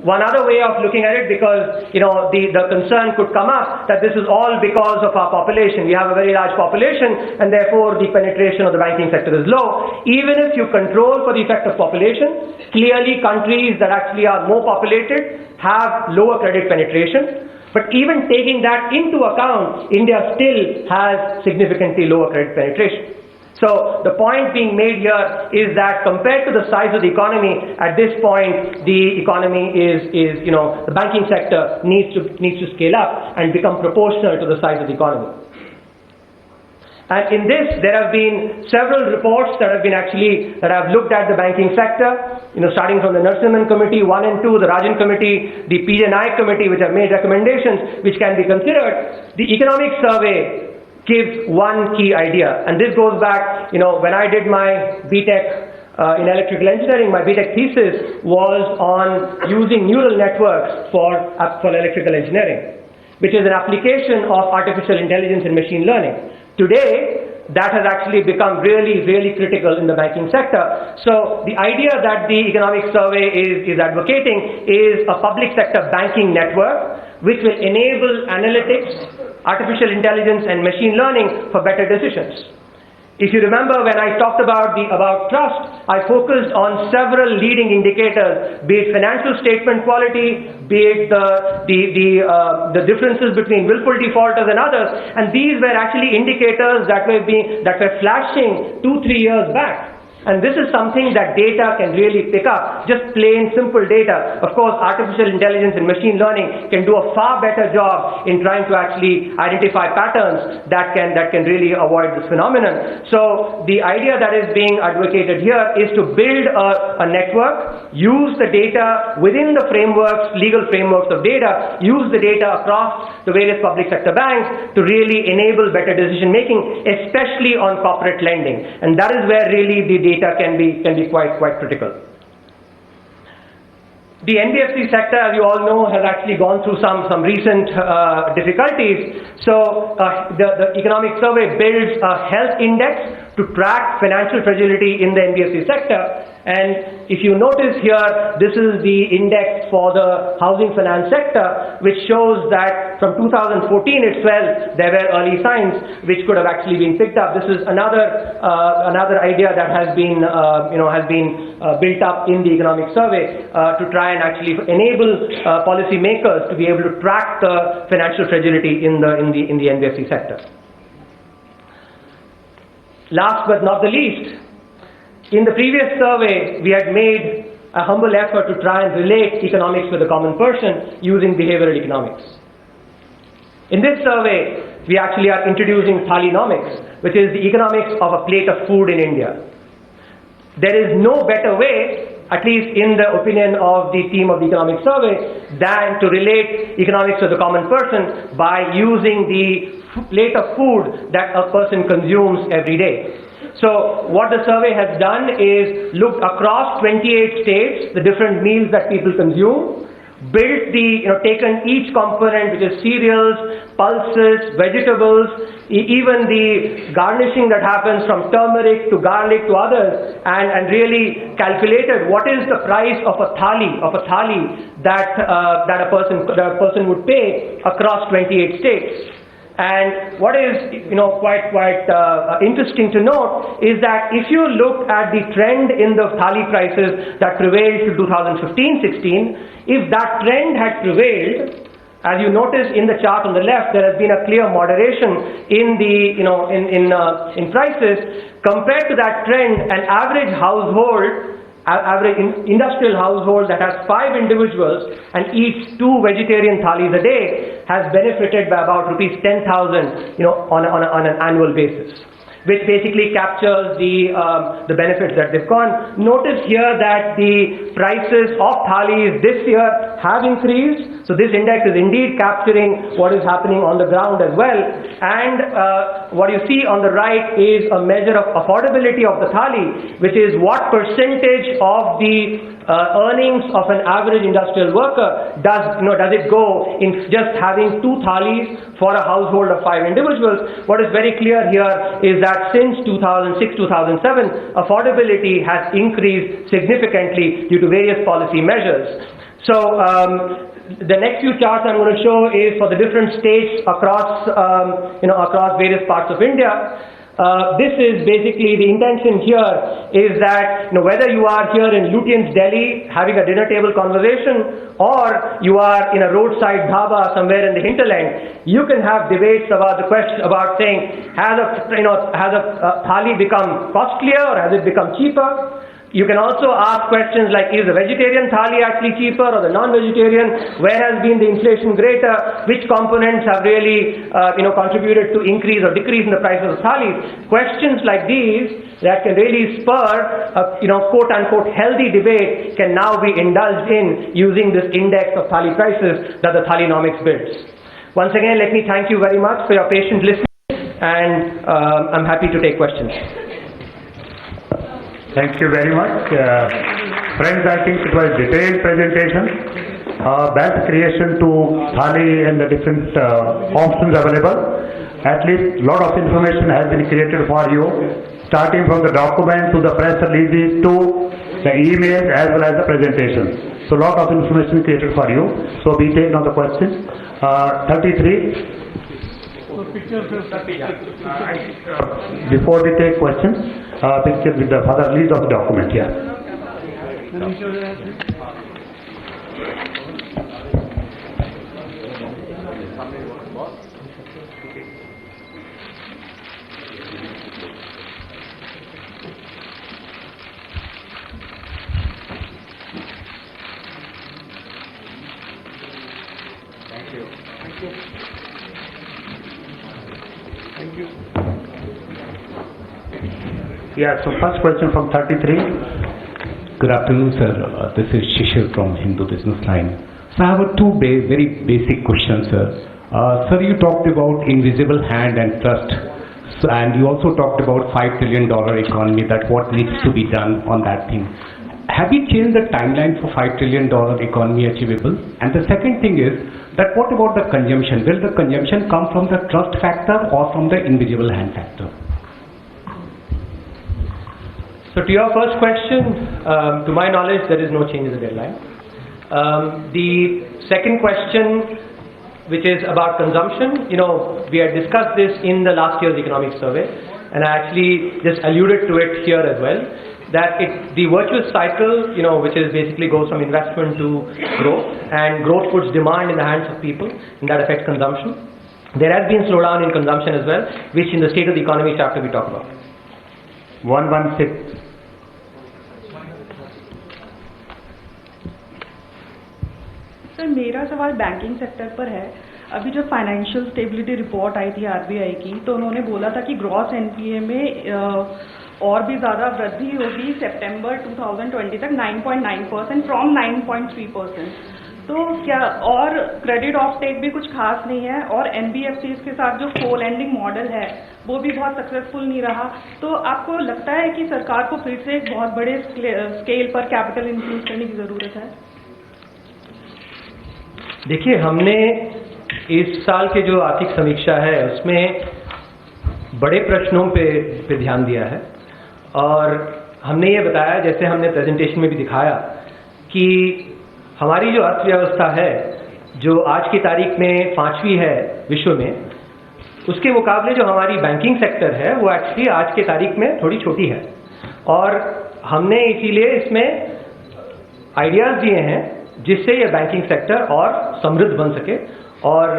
One other way of looking at it, because the concern could come up that this is all because of our population. We have a very large population, and therefore the penetration of the banking sector is low. Even if you control for the effect of population, clearly countries that actually are more populated have lower credit penetration. But even taking that into account, India still has significantly lower credit penetration. So the point being made here is that compared to the size of the economy, at this point the economy is the banking sector needs to scale up and become proportional to the size of the economy. And in this, there have been several reports that have looked at the banking sector, starting from the Narasimhan Committee 1 and 2, the Rajan Committee, the PJ Naik Committee, which have made recommendations which can be considered. The economic survey gives one key idea, and this goes back, when I did my BTech in electrical engineering, my BTech thesis was on using neural networks for electrical engineering, which is an application of artificial intelligence and machine learning. Today, that has actually become really, really critical in the banking sector. So the idea that the economic survey is advocating is a public sector banking network which will enable analytics, artificial intelligence and machine learning for better decisions. If you remember, when I talked about trust, I focused on several leading indicators, be it financial statement quality, be it the differences between willful defaulters and others, and these were actually indicators that were flashing 2-3 years back. And this is something that data can really pick up, just plain simple data. Of course, artificial intelligence and machine learning can do a far better job in trying to actually identify patterns that can really avoid this phenomenon. So the idea that is being advocated here is to build a network, use the data within the frameworks, legal frameworks of data, use the data across the various public sector banks to really enable better decision making, especially on corporate lending. And that is where really the data can be quite critical. The NBFC sector, as you all know, has actually gone through some recent difficulties. So the economic survey builds a health index to track financial fragility in the NBFC sector. And if you notice here, this is the index for the housing finance sector, which shows that from 2014 itself, there were early signs which could have actually been picked up. This is another idea that has been built up in the economic survey to try and actually enable policymakers to be able to track the financial fragility in the NBFC sector. Last but not the least, in the previous survey, we had made a humble effort to try and relate economics with the common person using behavioral economics. In this survey, we actually are introducing Thalinomics, which is the economics of a plate of food in India. There is no better way, at least in the opinion of the team of the economic survey, than to relate economics to the common person by using the plate of food that a person consumes every day. So what the survey has done is looked across 28 states, the different meals that people consume, built taken each component, which is cereals, pulses, vegetables, even the garnishing that happens from turmeric to garlic to others, and really calculated what is the price of a thali that a person would pay across 28 states. And what is quite interesting to note is that if you look at the trend in the thali prices that prevailed to 2015-16, if that trend had prevailed, as you notice in the chart on the left, there has been a clear moderation in the in prices. Compared to that trend, an average industrial household that has 5 individuals and eats 2 vegetarian thalis a day has benefited by about rupees 10,000 on an annual basis, which basically captures the benefits that they've gone. Notice here that the prices of thalis this year have increased, so this index is indeed capturing what is happening on the ground as well. And what you see on the right is a measure of affordability of the thali, which is what percentage of the earnings of an average industrial worker does it go in just having 2 thalis for a household of 5 individuals. What is very clear here is that since 2006-2007, affordability has increased significantly due to various policy measures. So the next few charts I'm going to show is for the different states across across various parts of India. This is basically the intention here is that whether you are here in Lutyens, Delhi having a dinner table conversation, or you are in a roadside dhaba somewhere in the hinterland, you can have debates about the question about saying, has a thali become costlier or has it become cheaper? You can also ask questions like, is the vegetarian thali actually cheaper or the non-vegetarian? Where has been the inflation greater? Which components have really contributed to increase or decrease in the price of the thalis? Questions like these that can really spur a quote-unquote healthy debate can now be indulged in using this index of thali prices that the Thalinomics builds. Once again, let me thank you very much for your patient listening, and I'm happy to take questions. Thank you very much. Friends, I think it was a detailed presentation. Wealth creation to thali and the different options available. At least a lot of information has been created for you, starting from the document to the press releases to the emails as well as the presentation. So a lot of information created for you. So we take on the questions. 33. Before we take questions, picture with the further release of the document here. Yeah, so first question from 33. Good afternoon, sir. This is Shishir from Hindu Business Line. So I have two very basic questions, sir. Sir, you talked about invisible hand and trust. So, and you also talked about $5 trillion economy, that what needs to be done on that thing. Have you changed the timeline for $5 trillion economy achievable? And the second thing is that what about the consumption? Will the consumption come from the trust factor or from the invisible hand factor? So to your first question, to my knowledge, there is no change in the deadline. The second question, which is about consumption, we had discussed this in the last year's economic survey, and I actually just alluded to it here as well, that the virtuous cycle, which is basically goes from investment to growth, and growth puts demand in the hands of people, and that affects consumption. There has been slowdown in consumption as well, which in the State of the Economy chapter we talk about. 116. Sir मेरा सवाल banking sector पर है। अभी जो financial stability report आई थी RBI की, तो उन्होंने बोला था कि ग्रॉस एनपीए में और भी ज़्यादा वृद्धि होगी सितंबर 2020 तक 9.9% फ्रॉम 9.3%। तो क्या और क्रेडिट ऑफ टेक भी कुछ खास नहीं है, और एनबीएफसीज के साथ जो को लैंडिंग मॉडल है वो भी बहुत सक्सेसफुल नहीं रहा। तो आपको लगता है कि सरकार को फिर से एक बहुत बड़े स्केल पर कैपिटल इन्फ्यूज करने की ज़रूरत है? देखिए, हमने इस साल के जो आर्थिक समीक्षा है उसमें बड़े प्रश्नों पे ध्यान दिया है और हमने ये बताया, जैसे हमने प्रेजेंटेशन में भी दिखाया, कि हमारी जो अर्थव्यवस्था है जो आज की तारीख में 5वीं है विश्व में, उसके मुकाबले जो हमारी बैंकिंग सेक्टर है वो एक्चुअली आज की तारीख में थोड़ी छोटी है और हमने इसीलिए इसमें आइडियाज़ दिए हैं जिससे ये बैंकिंग सेक्टर और समृद्ध बन सके और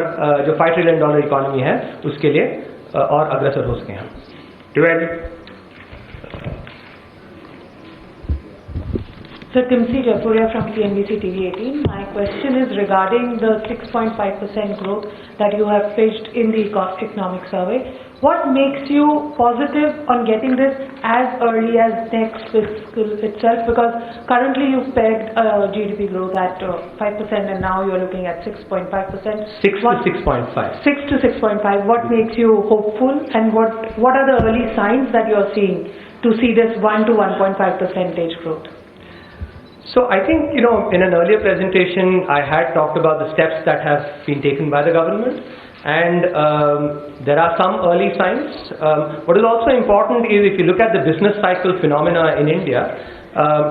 जो $5 ट्रिलियन इकोनॉमी है उसके लिए और अग्रसर हो सके हम। Sir, Timsi Japuria from CNBC TV 18. My question is regarding the 6.5% growth that you have pitched in the economic survey. What makes you positive on getting this as early as next fiscal itself? Because currently you've pegged GDP growth at 5% and now you're looking at 6.5%. 6 to 6.5. 6 to 6.5. What makes you hopeful and what are the early signs that you're seeing to see this 1 to 1.5% growth? So I think, in an earlier presentation, I had talked about the steps that have been taken by the government, and there are some early signs. What is also important is if you look at the business cycle phenomena in India,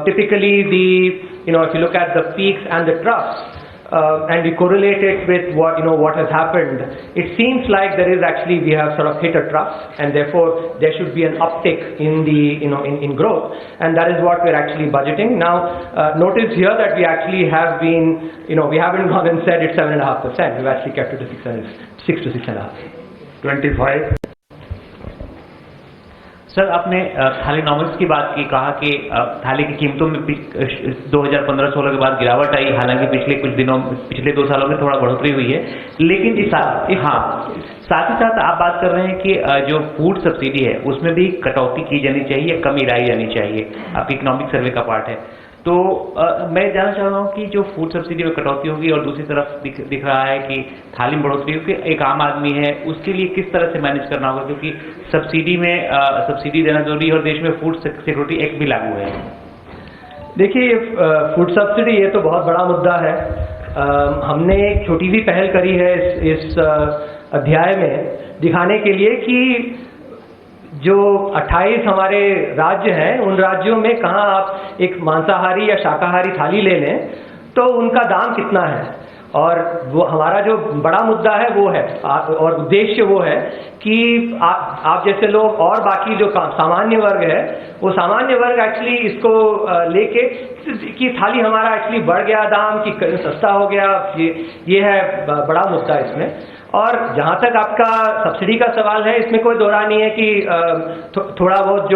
typically if you look at the peaks and the troughs, and we correlate it with what has happened, it seems like we have sort of hit a trough, and therefore there should be an uptick in the in growth, and that is what we're actually budgeting now. Notice here that we actually have been we haven't gone and said it's 7.5%. We've actually kept it to 6 to 6.5. 25. Sir, आपने थाली नॉमिक्स की बात की, कहा कि थाली की कीमतों में 2015-16 के बाद गिरावट आई, हालांकि पिछले 2 सालों में थोड़ा बढ़ोतरी हुई है, लेकिन साथ ही साथ आप बात कर रहे हैं कि जो फूड सब्सिडी है उसमें भी कटौती की जानी चाहिए, कमी लाई जानी चाहिए, आपकी इकोनॉमिक सर्वे का पार्ट है। तो मैं जानना चाह रहा हूँ कि जो फूड सब्सिडी में कटौती होगी और दूसरी तरफ दिख रहा है कि थाली में बढ़ोतरी होगी, एक आम आदमी है उसके लिए किस तरह से मैनेज करना होगा, क्योंकि सब्सिडी देना जरूरी है और देश में फूड सिक्योरिटी एक्ट भी लागू है। देखिए, फूड सब्सिडी ये तो बहुत बड़ा मुद्दा है। हमने एक छोटी सी पहल करी है इस अध्याय में दिखाने के लिए कि जो 28 हमारे राज्य हैं उन राज्यों में कहाँ आप एक मांसाहारी या शाकाहारी थाली ले लें तो उनका दाम कितना है, और वो हमारा जो बड़ा मुद्दा है वो है और उद्देश्य वो है कि आप जैसे लोग और बाकी जो सामान्य वर्ग है वो सामान्य वर्ग एक्चुअली इसको लेके कि थाली हमारा एक्चुअली बढ़ गया दाम कि सस्ता हो गया, ये है बड़ा मुद्दा इसमें। और जहाँ तक आपका सब्सिडी का सवाल है, इसमें कोई दोहरा नहीं है कि थोड़ा बहुत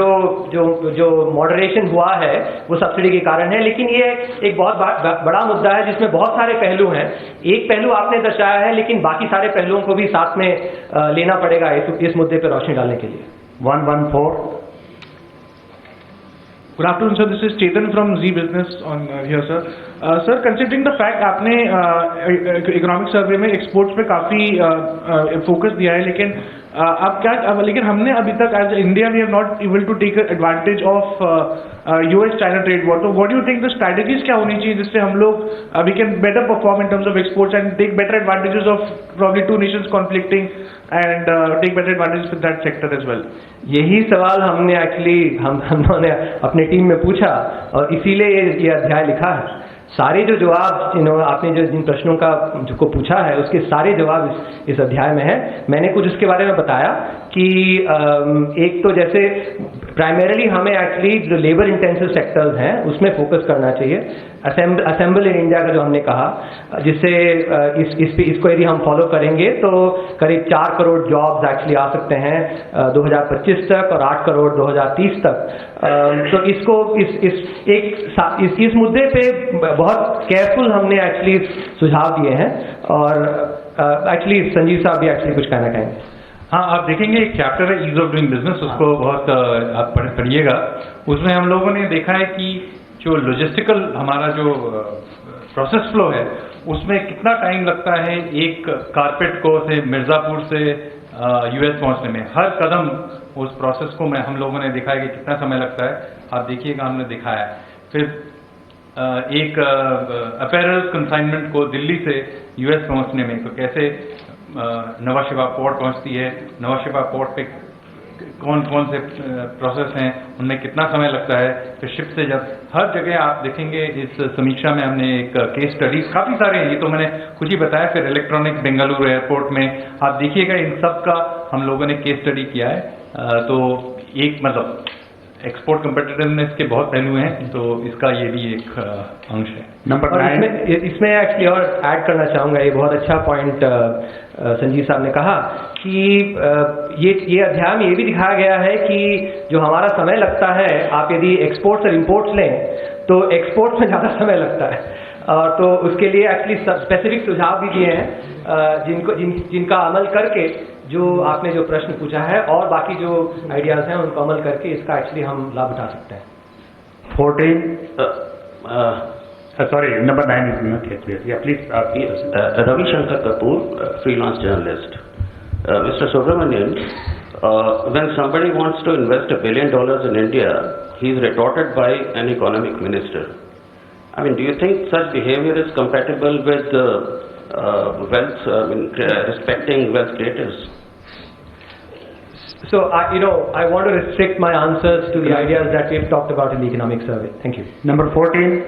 जो मॉडरेशन हुआ है वो सब्सिडी के कारण है, लेकिन ये एक बहुत बड़ा मुद्दा है जिसमें बहुत सारे पहलू हैं। एक पहलू आपने दर्शाया है, लेकिन बाकी सारे पहलुओं को भी साथ में लेना पड़ेगा इस मुद्दे पर रोशनी डालने के लिए। 114. Good afternoon, sir. This is Chetan from Z Business on here, sir. Sir, considering the fact आपने इकोनॉमिक सर्वे में एक्सपोर्ट्स पे काफ़ी फोकस दिया है, लेकिन हमने अभी तक as India we have not able to take advantage of US China trade war. तो what do you think the strategies क्या होनी चाहिए जिससे हम लोग we can better perform in terms of exports and take better advantages of probably two nations conflicting and take better advantage with that sector as well? यही सवाल हमने actually हमने अपने टीम में पूछा और इसीलिए ये अध्याय लिखा है। सारे जो जवाब आपने जो जिन प्रश्नों को पूछा है उसके सारे जवाब इस अध्याय में है। मैंने कुछ उसके बारे में बताया कि एक तो जैसे प्राइमरीली हमें एक्चुअली जो लेबर इंटेंसिव सेक्टर्स हैं उसमें फोकस करना चाहिए। असेंबल इन इंडिया का जो हमने कहा, जिससे इसको यदि हम फॉलो करेंगे तो करीब 4 करोड़ जॉब्स एक्चुअली आ सकते हैं 2025 तक और 8 करोड़ 2030 तक। तो इसको इस मुद्दे पे बहुत केयरफुल हमने एक्चुअली सुझाव दिए हैं और एक्चुअली संजीव साहब भी एक्चुअली कुछ कहना चाहेंगे। हाँ, आप देखेंगे एक चैप्टर है ईज ऑफ डूइंग बिजनेस, उसको बहुत आप पढ़िएगा। उसमें हम लोगों ने देखा है कि जो लॉजिस्टिकल हमारा जो प्रोसेस फ्लो है उसमें कितना टाइम लगता है एक कारपेट को से मिर्ज़ापुर से US पहुंचने में। हर कदम उस प्रोसेस को हम लोगों ने देखा है कि कितना समय लगता है। आप देखिएगा, हमने दिखाया है। फिर एक अपैरल कंसाइनमेंट को दिल्ली से यूएस पहुंचने में, तो कैसे नवा शिवा पोर्ट पहुंचती है, नवा शिवा पोर्ट पे कौन कौन से प्रोसेस हैं, उनमें कितना समय लगता है, फिर शिप से जब हर जगह आप देखेंगे इस समीक्षा में हमने एक केस स्टडी काफ़ी सारे हैं, ये तो मैंने कुछ ही बताया, फिर इलेक्ट्रॉनिक बेंगलुरु एयरपोर्ट में आप देखिएगा इन सब का हम लोगों ने केस स्टडी किया है। तो एक मतलब एक्सपोर्ट कम्पिटिटिवनेस के बहुत पहलू हैं, तो इसका ये भी एक अंश है। नंबर 9 इसमें एक्चुअली और ऐड करना चाहूँगा, ये बहुत अच्छा पॉइंट संजीव साहब ने कहा कि ये अध्याय में ये भी दिखाया गया है कि जो हमारा समय लगता है, आप यदि एक्सपोर्ट्स और इम्पोर्ट्स लें तो एक्सपोर्ट्स में ज़्यादा समय लगता है, तो उसके लिए एक्चुअली स्पेसिफिक सुझाव भी दिए हैं जिनका अमल करके जो आपने जो प्रश्न पूछा है और बाकी जो आइडियाज़ हैं उनको अमल करके इसका एक्चुअली हम लाभ उठा सकते हैं। 14 sorry, number 9 is not yet clear. Yeah, please. Ravi Shankar Kapoor, freelance journalist. Mr. Subramanian, when somebody wants to invest $1 billion in India, he is retorted by an economic minister. I mean, do you think such behavior is compatible with respecting wealth creators? So, I want to restrict my answers to the ideas that we've talked about in the economic survey. Thank you. Number 14.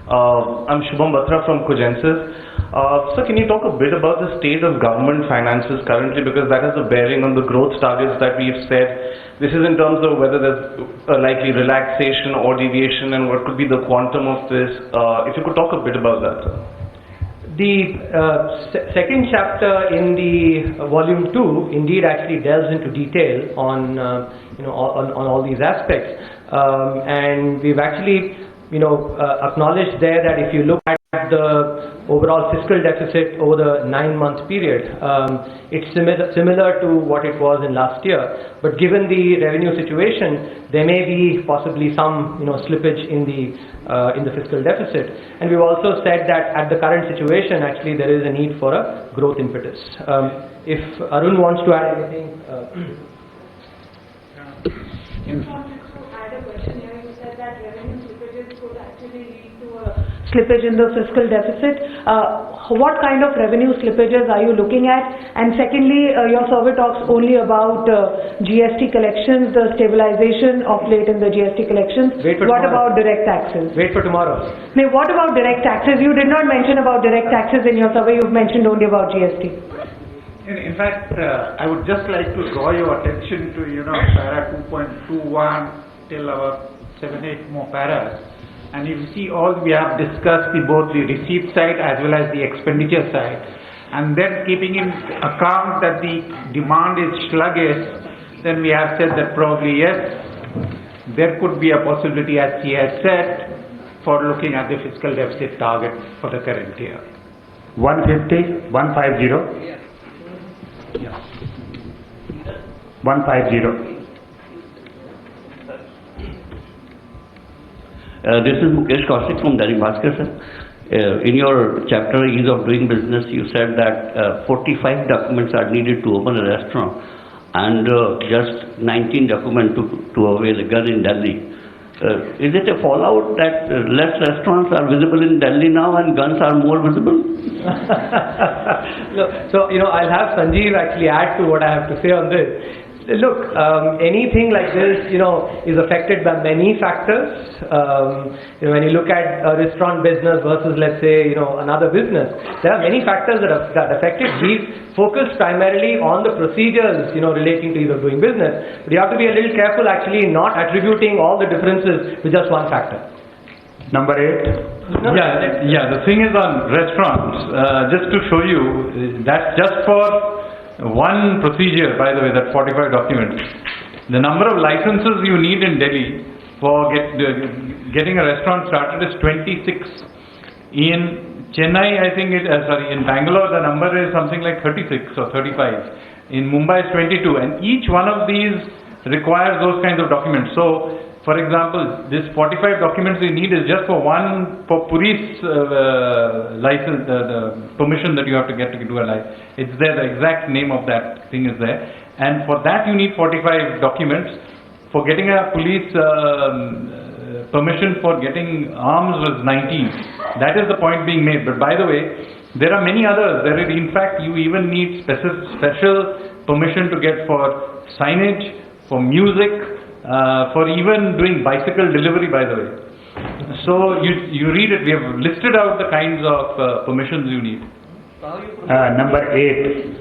I'm Shubham Batra from Cogensis. Sir, can you talk a bit about the state of government finances currently, because that has a bearing on the growth targets that we've set. This is in terms of whether there's a likely relaxation or deviation, and what could be the quantum of this. If you could talk a bit about that, sir. The second chapter in the volume 2 indeed actually delves into detail on on all these aspects, and we've actually acknowledged there that if you look at the overall fiscal deficit over the 9-month period, it's similar to what it was in last year, but given the revenue situation, there may be possibly some slippage in the fiscal deficit, and we've also said that at the current situation actually there is a need for a growth impetus. If Arun wants to add anything. Slippage in the fiscal deficit. What kind of revenue slippages are you looking at? And secondly, your survey talks only about GST collections, the stabilization of late in the GST collections. What about direct taxes? Wait for tomorrow. Now, what about direct taxes? You did not mention about direct taxes in your survey. You've mentioned only about GST. In fact, I would just like to draw your attention to para 2.21 till about 7-8 more paras. And you see all we have discussed both the receipt side as well as the expenditure side. And then keeping in account that the demand is sluggish, then we have said that probably yes, there could be a possibility, as he has said, for looking at the fiscal deficit target for the current year. 150, 150. Yeah. 150. This is Mukesh Kaushik from Dairy Bhaskar, sir. In your chapter Ease of Doing Business, you said that 45 documents are needed to open a restaurant, and just 19 documents to avail a gun in Delhi. Is it a fallout that less restaurants are visible in Delhi now and guns are more visible? So I'll have Sanjeev actually add to what I have to say on this. Look, anything like this, is affected by many factors. When you look at a restaurant business versus, let's say, another business, there are many factors that affect it. We focus primarily on the procedures, relating to ease of doing business. But you have to be a little careful, actually, not attributing all the differences to just one factor. Number 8. Yeah. The thing is on restaurants, just to show you, that's just for one procedure, by the way, that 45 documents. The number of licenses you need in Delhi for getting a restaurant started is 26. In Chennai, I think in Bangalore, the number is something like 36 or 35. In Mumbai, it's 22. And each one of these requires those kinds of documents. So, for example, this 45 documents we need is just for police license, the permission that you have to get to do a license. It's there, the exact name of that thing is there. And for that you need 45 documents. For getting a police permission for getting arms was 19. That is the point being made. But by the way, there are many others. In fact, you even need special permission to get for signage, for music, for even doing bicycle delivery, by the way. So you read it, we have listed out the kinds of permissions you need. Number 8.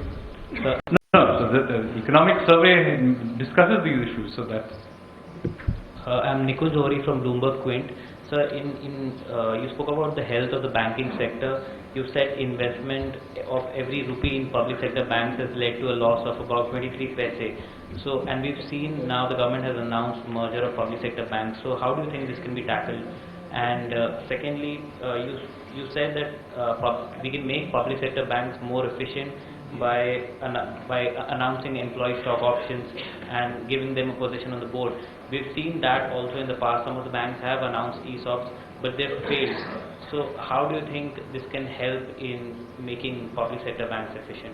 So the economic survey discusses these issues, so that. I'm Nikhil Johri from Bloomberg Quint. Sir, you spoke about the health of the banking sector. You said investment of every rupee in public sector banks has led to a loss of about 23 paise. So, and we've seen now the government has announced merger of public sector banks. So, how do you think this can be tackled? And secondly, you said that we can make public sector banks more efficient by announcing employee stock options and giving them a position on the board. We've seen that also in the past. Some of the banks have announced ESOPs, but they've failed. So how do you think this can help in making public sector banks efficient?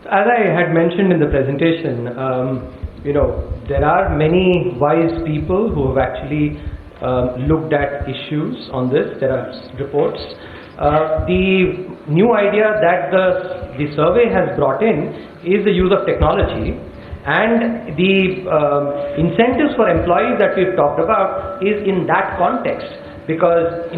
As I had mentioned in the presentation, there are many wise people who have actually looked at issues on this. There are reports. The new idea that the survey has brought in is the use of technology, and the incentives for employees that we've talked about is in that context. Because,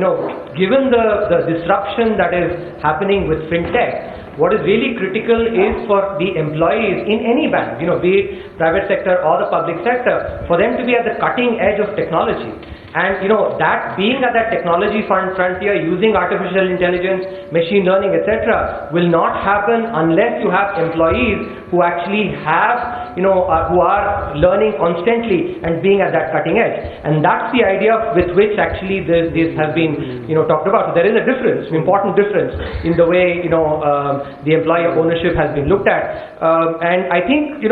given the disruption that is happening with fintech, what is really critical is for the employees in any bank, be it private sector or the public sector, for them to be at the cutting edge of technology. And that being at that technology frontier, using artificial intelligence, machine learning, etc., will not happen unless you have employees who actually have, who are learning constantly and being at that cutting edge. And that's the idea with which actually this has been, talked about. So there is a difference, an important difference in the way, the employee ownership has been looked at. And I think,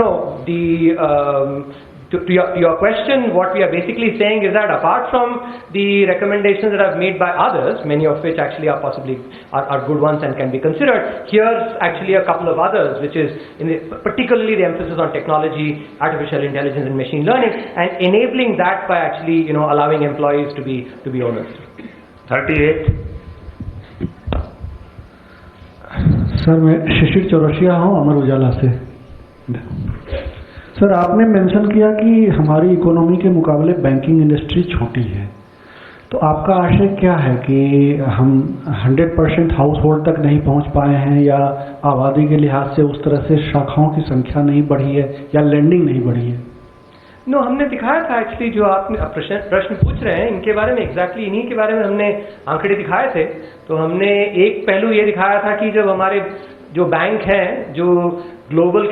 to your question, what we are basically saying is that apart from the recommendations that are made by others, many of which actually are possibly are good ones and can be considered, here's actually a couple of others, which is particularly the emphasis on technology, artificial intelligence and machine learning, and enabling that by actually allowing employees to be owners. 38. Sir मैं शिशिर चौरसिया हूँ अमर उजाला से। Sir आपने mention किया कि हमारी economy के मुकाबले banking industry छोटी है, तो आपका आशय क्या है कि हम 100% हाउस होल्ड तक नहीं पहुंच पाए हैं, या आबादी के लिहाज से उस तरह से शाखाओं की संख्या नहीं बढ़ी है, या लैंडिंग नहीं बढ़ी है? हमने दिखाया था एक्चुअली, जो आप प्रश्न पूछ रहे हैं इनके बारे में, एग्जैक्टली इन्हीं के बारे में हमने आंकड़े दिखाए थे। तो हमने एक पहलू ये दिखाया था कि जब हमारे जो बैंक हैं, जो ग्लोबल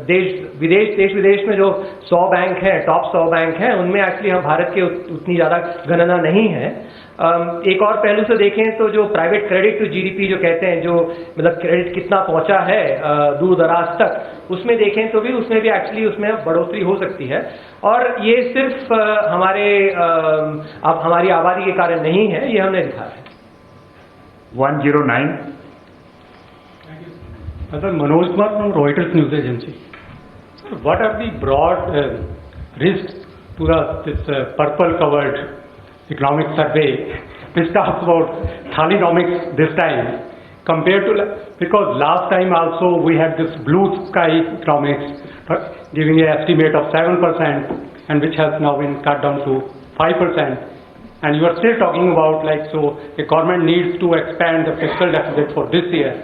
देश विदेश में जो 100 बैंक हैं, टॉप 100 बैंक हैं, उनमें एक्चुअली हम भारत के उतनी ज़्यादा गणना नहीं है। एक और पहलू से देखें तो जो प्राइवेट क्रेडिट टू जीडीपी जो कहते हैं, जो क्रेडिट कितना पहुंचा है दूर दराज तक, उसमें देखें तो भी उसमें भी एक्चुअली उसमें बढ़ोतरी हो सकती है। और ये सिर्फ हमारी आबादी के कारण नहीं है, ये हमने दिखाया है। 109. Manoj Kumar from Reuters News Agency. Sir, what are the broad risks to this purple-covered economic survey, which talks about Thalinomics this time, compared to, because last time also we had this blue sky economics giving an estimate of 7%, and which has now been cut down to 5%. And you are still talking about so the government needs to expand the fiscal deficit for this year.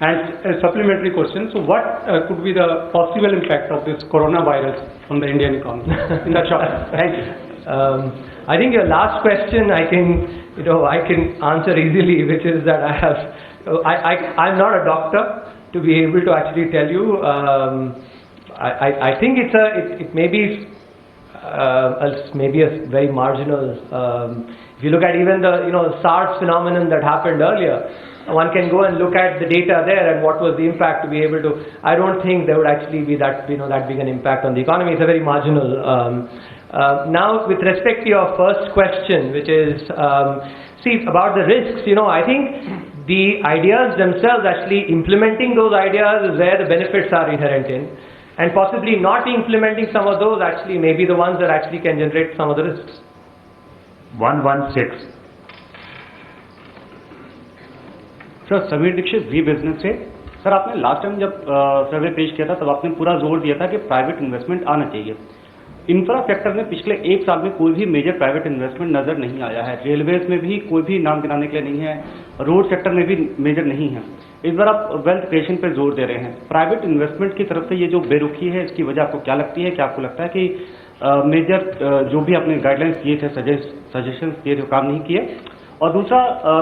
And a supplementary question, so what could be the possible impact of this coronavirus on the Indian economy in the short term? Thank you. I think your last question I can answer easily, which is that I'm not a doctor to be able to actually tell you. I think it may be maybe a very marginal. If you look at even the SARS phenomenon that happened earlier, one can go and look at the data there and what was the impact to be able to. I don't think there would actually be that that big an impact on the economy. It's a very marginal. Now, with respect to your first question, which is about the risks, I think the ideas themselves, actually implementing those ideas is where the benefits are inherent in. and possibly not implementing some of those actually may be the ones that actually can generate some of the risks. 116. Sir Sameer Dikshit V business से। Sir आपने last time जब survey पेश किया था तब आपने पूरा जोर दिया था कि प्राइवेट इन्वेस्टमेंट आना चाहिए। इंफ्रा सेक्टर में पिछले एक साल में कोई भी मेजर प्राइवेट इन्वेस्टमेंट नजर नहीं आया है। रेलवेज में भी कोई भी नाम गिनाने के लिए नहीं है, रोड सेक्टर में भी मेजर नहीं है। इस बार आप वेल्थ क्रिएशन पर जोर दे रहे हैं। प्राइवेट इन्वेस्टमेंट की तरफ से ये जो बेरुखी है इसकी वजह आपको क्या लगती है? क्या आपको लगता है कि मेजर जो भी आपने गाइडलाइंस किए थे, सजेशन दिए थे, काम नहीं किए? और दूसरा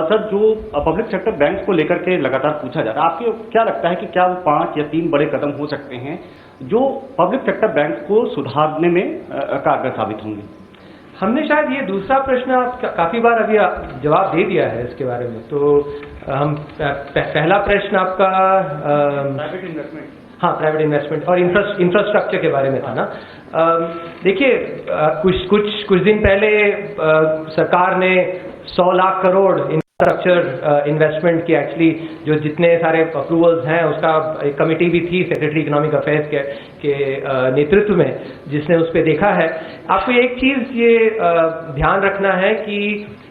सर, जो पब्लिक सेक्टर बैंक्स को लेकर के लगातार पूछा जा रहा है, आपको क्या लगता है कि क्या वो 5 या 3 बड़े कदम हो सकते हैं जो पब्लिक सेक्टर बैंक्स को सुधारने में कारगर साबित होंगे? हमने शायद ये दूसरा प्रश्न आप काफी बार अभी जवाब दे दिया है इसके बारे में। तो हम पहला प्रश्न आपका प्राइवेट इन्वेस्टमेंट, हाँ, प्राइवेट इन्वेस्टमेंट और इंफ्रास्ट्रक्चर के बारे में था ना। देखिए, कुछ दिन पहले सरकार ने 100 लाख करोड़ इंफ्रास्ट्रक्चर इन्वेस्टमेंट की एक्चुअली जो जितने सारे अप्रूवल्स हैं उसका एक कमेटी भी थी सेक्रेटरी इकोनॉमिक अफेयर्स के नेतृत्व में, जिसने उस पर देखा है। आपको एक चीज़ ये ध्यान रखना है कि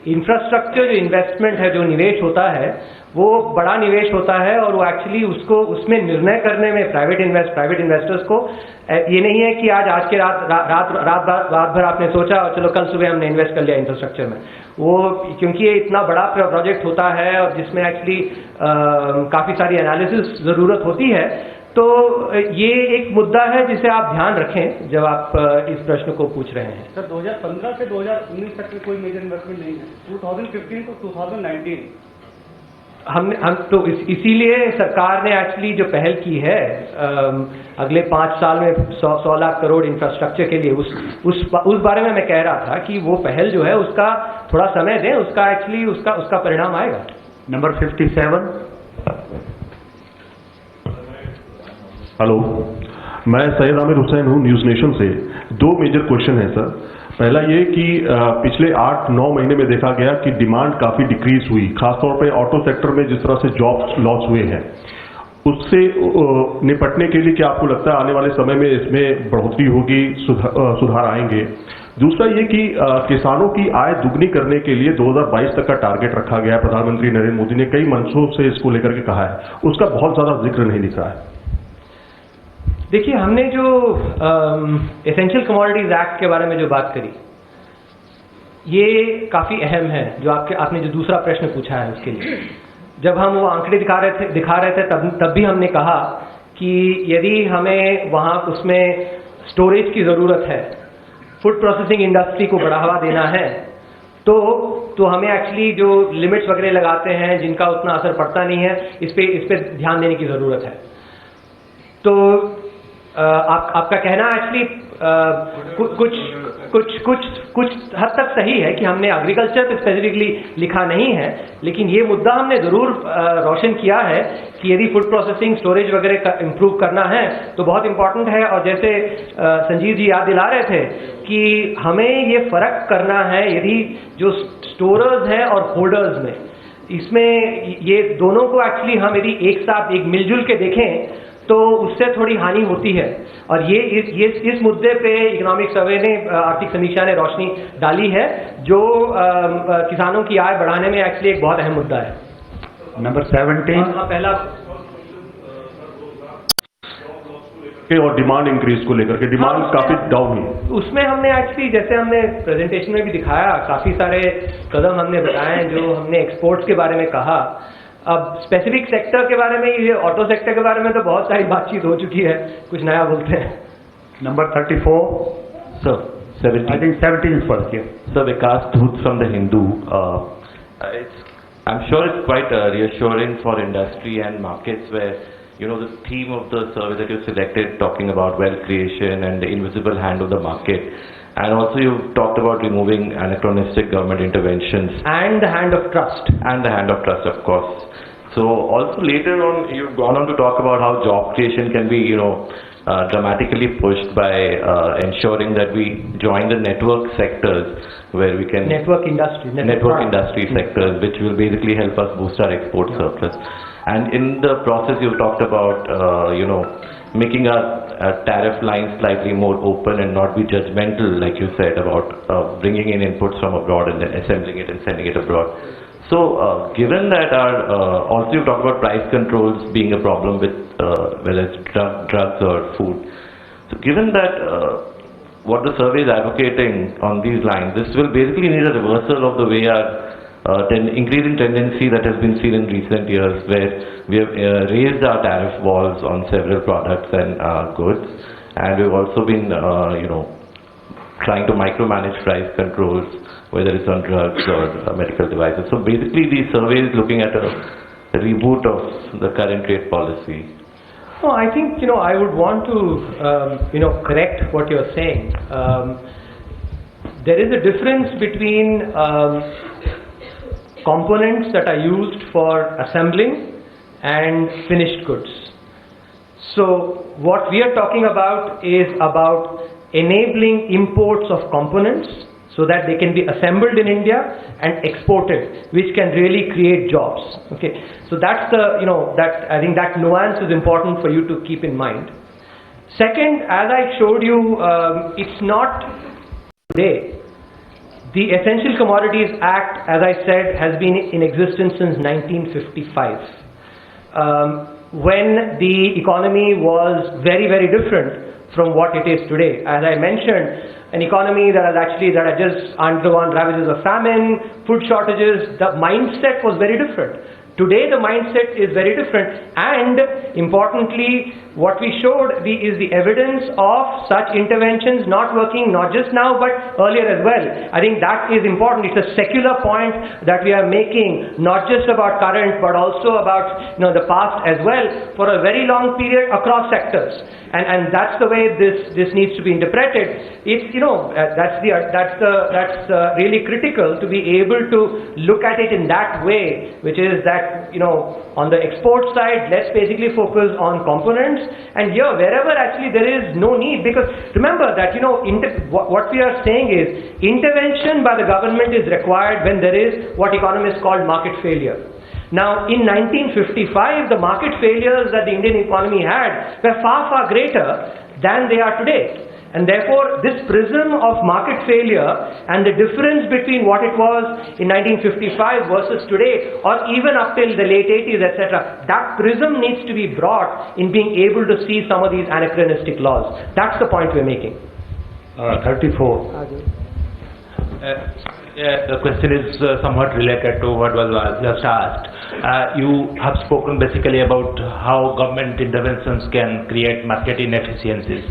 इंफ्रास्ट्रक्चर जो इन्वेस्टमेंट है, जो निवेश होता है, वो बड़ा निवेश होता है और वो एक्चुअली उसमें निर्णय करने में प्राइवेट इन्वेस्टर्स को ये नहीं है कि आज के रात भर आपने सोचा और चलो कल सुबह हमने इन्वेस्ट कर लिया इंफ्रास्ट्रक्चर में। वो क्योंकि ये इतना बड़ा प्रोजेक्ट होता है और जिसमें एक्चुअली काफ़ी सारी एनालिसिस ज़रूरत होती है, तो ये एक मुद्दा है जिसे आप ध्यान रखें जब आप इस प्रश्न को पूछ रहे हैं। सर 2015 से 2019 तक में कोई मेजर इन्वेस्टमेंट नहीं है। 2015 to 2019 हम तो इसीलिए सरकार ने एक्चुअली जो पहल की है अगले 5 साल में 100 लाख करोड़ इंफ्रास्ट्रक्चर के लिए, उस बारे में मैं कह रहा था कि वो पहल जो है उसका थोड़ा समय दें, उसका एक्चुअली उसका परिणाम आएगा। नंबर 57। हेलो, मैं सैयद आमिर हुसैन हूँ, न्यूज़ नेशन से। 2 मेजर क्वेश्चन है सर। पहला ये कि पिछले 8-9 महीने में देखा गया कि डिमांड काफ़ी डिक्रीज हुई, खासतौर पे ऑटो सेक्टर में जिस तरह से जॉब्स लॉस हुए हैं, उससे निपटने के लिए क्या आपको लगता है आने वाले समय में इसमें बढ़ोतरी होगी, सुधार आएंगे? दूसरा ये कि किसानों की आय दुगनी करने के लिए 2022 तक का टारगेट रखा गया है। प्रधानमंत्री नरेंद्र मोदी ने कई मंचों से इसको लेकर के कहा है, उसका बहुत ज़्यादा जिक्र नहीं दिख रहा है। देखिए, हमने जो एसेंशियल कमोडिटीज एक्ट के बारे में जो बात करी, ये काफ़ी अहम है। जो आपने जो दूसरा प्रश्न पूछा है उसके लिए, जब हम वो आंकड़े दिखा रहे थे तब भी हमने कहा कि यदि हमें वहाँ उसमें स्टोरेज की ज़रूरत है, फूड प्रोसेसिंग इंडस्ट्री को बढ़ावा देना है, तो हमें एक्चुअली जो लिमिट्स वगैरह लगाते हैं जिनका उतना असर पड़ता नहीं है, इस पे ध्यान देने की ज़रूरत है। तो आपका कहना एक्चुअली कुछ हद तक सही है कि हमने एग्रीकल्चर पे स्पेसिफिकली लिखा नहीं है, लेकिन ये मुद्दा हमने ज़रूर रोशन किया है कि यदि फूड प्रोसेसिंग स्टोरेज वगैरह इंप्रूव करना है तो बहुत इंपॉर्टेंट है। और जैसे संजीव जी याद दिला रहे थे कि हमें ये फ़र्क करना है, यदि जो स्टोरर्स हैं और होल्डर्स में, इसमें ये दोनों को एक्चुअली हम यदि एक साथ एक मिलजुल के देखें तो उससे थोड़ी हानि होती है। और ये इस मुद्दे पे इकोनॉमिक सर्वे ने, आर्थिक समीक्षा ने रोशनी डाली है, जो किसानों की आय बढ़ाने में एक्चुअली एक बहुत अहम मुद्दा है। नंबर 17। पहला और डिमांड इंक्रीज को लेकर के, डिमांड काफी डाउन है। उसमें हमने एक्चुअली, जैसे हमने प्रेजेंटेशन में भी दिखाया, काफी सारे कदम हमने बताए जो हमने एक्सपोर्ट्स के बारे में कहा। अब स्पेसिफिक सेक्टर के बारे में, ये ऑटो सेक्टर के बारे में तो बहुत सारी बातचीत हो चुकी है, कुछ नया बोलते हैं। Number 34। Sir, 17. I think 17 is first here. Sir, Vikas Dhut from the Hindu. I'm sure it's quite reassuring for industry and markets where, you know, the theme of the survey that you selected, talking about wealth creation and the invisible hand of the market. And also you've talked about removing anachronistic government interventions. And the hand of trust. And the hand of trust, of course. So also later on, you've gone on to talk about how job creation can be, you know, dramatically pushed by ensuring that we join the network sectors where we can... Network industry sectors, which will basically help us boost our export surplus. And in the process, you've talked about, you know, making our tariff lines slightly more open and not be judgmental, like you said, about bringing in inputs from abroad and then assembling it and sending it abroad. So, given that also you talk about price controls being a problem with whether it's drugs or food. So, given that what the survey is advocating on these lines, this will basically need a reversal of the way our increasing tendency that has been seen in recent years, where we have raised our tariff walls on several products and goods, and we've also been, trying to micromanage price controls, whether it's on drugs or medical devices. So basically, the survey is looking at a reboot of the current trade policy. No, I think, I would want to, correct what you're saying. There is a difference between components that are used for assembling and finished goods. So what we are talking about is about enabling imports of components so that they can be assembled in India and exported, which can really create jobs. Okay, so that's the, I think that nuance is important for you to keep in mind. Second, as I showed you, it's not today. The Essential Commodities Act, as I said, has been in existence since 1955, when the economy was very, very different from what it is today. As I mentioned, an economy that had just undergone ravages of famine, food shortages, the mindset was very different. Today the mindset is very different, and importantly, what we showed is the evidence of such interventions not working not just now but earlier as well. I think that is important. It's a secular point that we are making, not just about current but also about the past as well, for a very long period across sectors. And that's the way this needs to be interpreted. It's that's really critical to be able to look at it in that way, which is that on the export side, let's basically focus on components, and here wherever actually there is no need, because remember that what we are saying is intervention by the government is required when there is what economists call market failure. Now, in 1955, the market failures that the Indian economy had were far, far greater than they are today. And therefore, this prism of market failure and the difference between what it was in 1955 versus today, or even up till the late 80s, etc., that prism needs to be brought in being able to see some of these anachronistic laws. That's the point we're making. 34. The question is somewhat related to what was just asked. You have spoken basically about how government interventions can create market inefficiencies.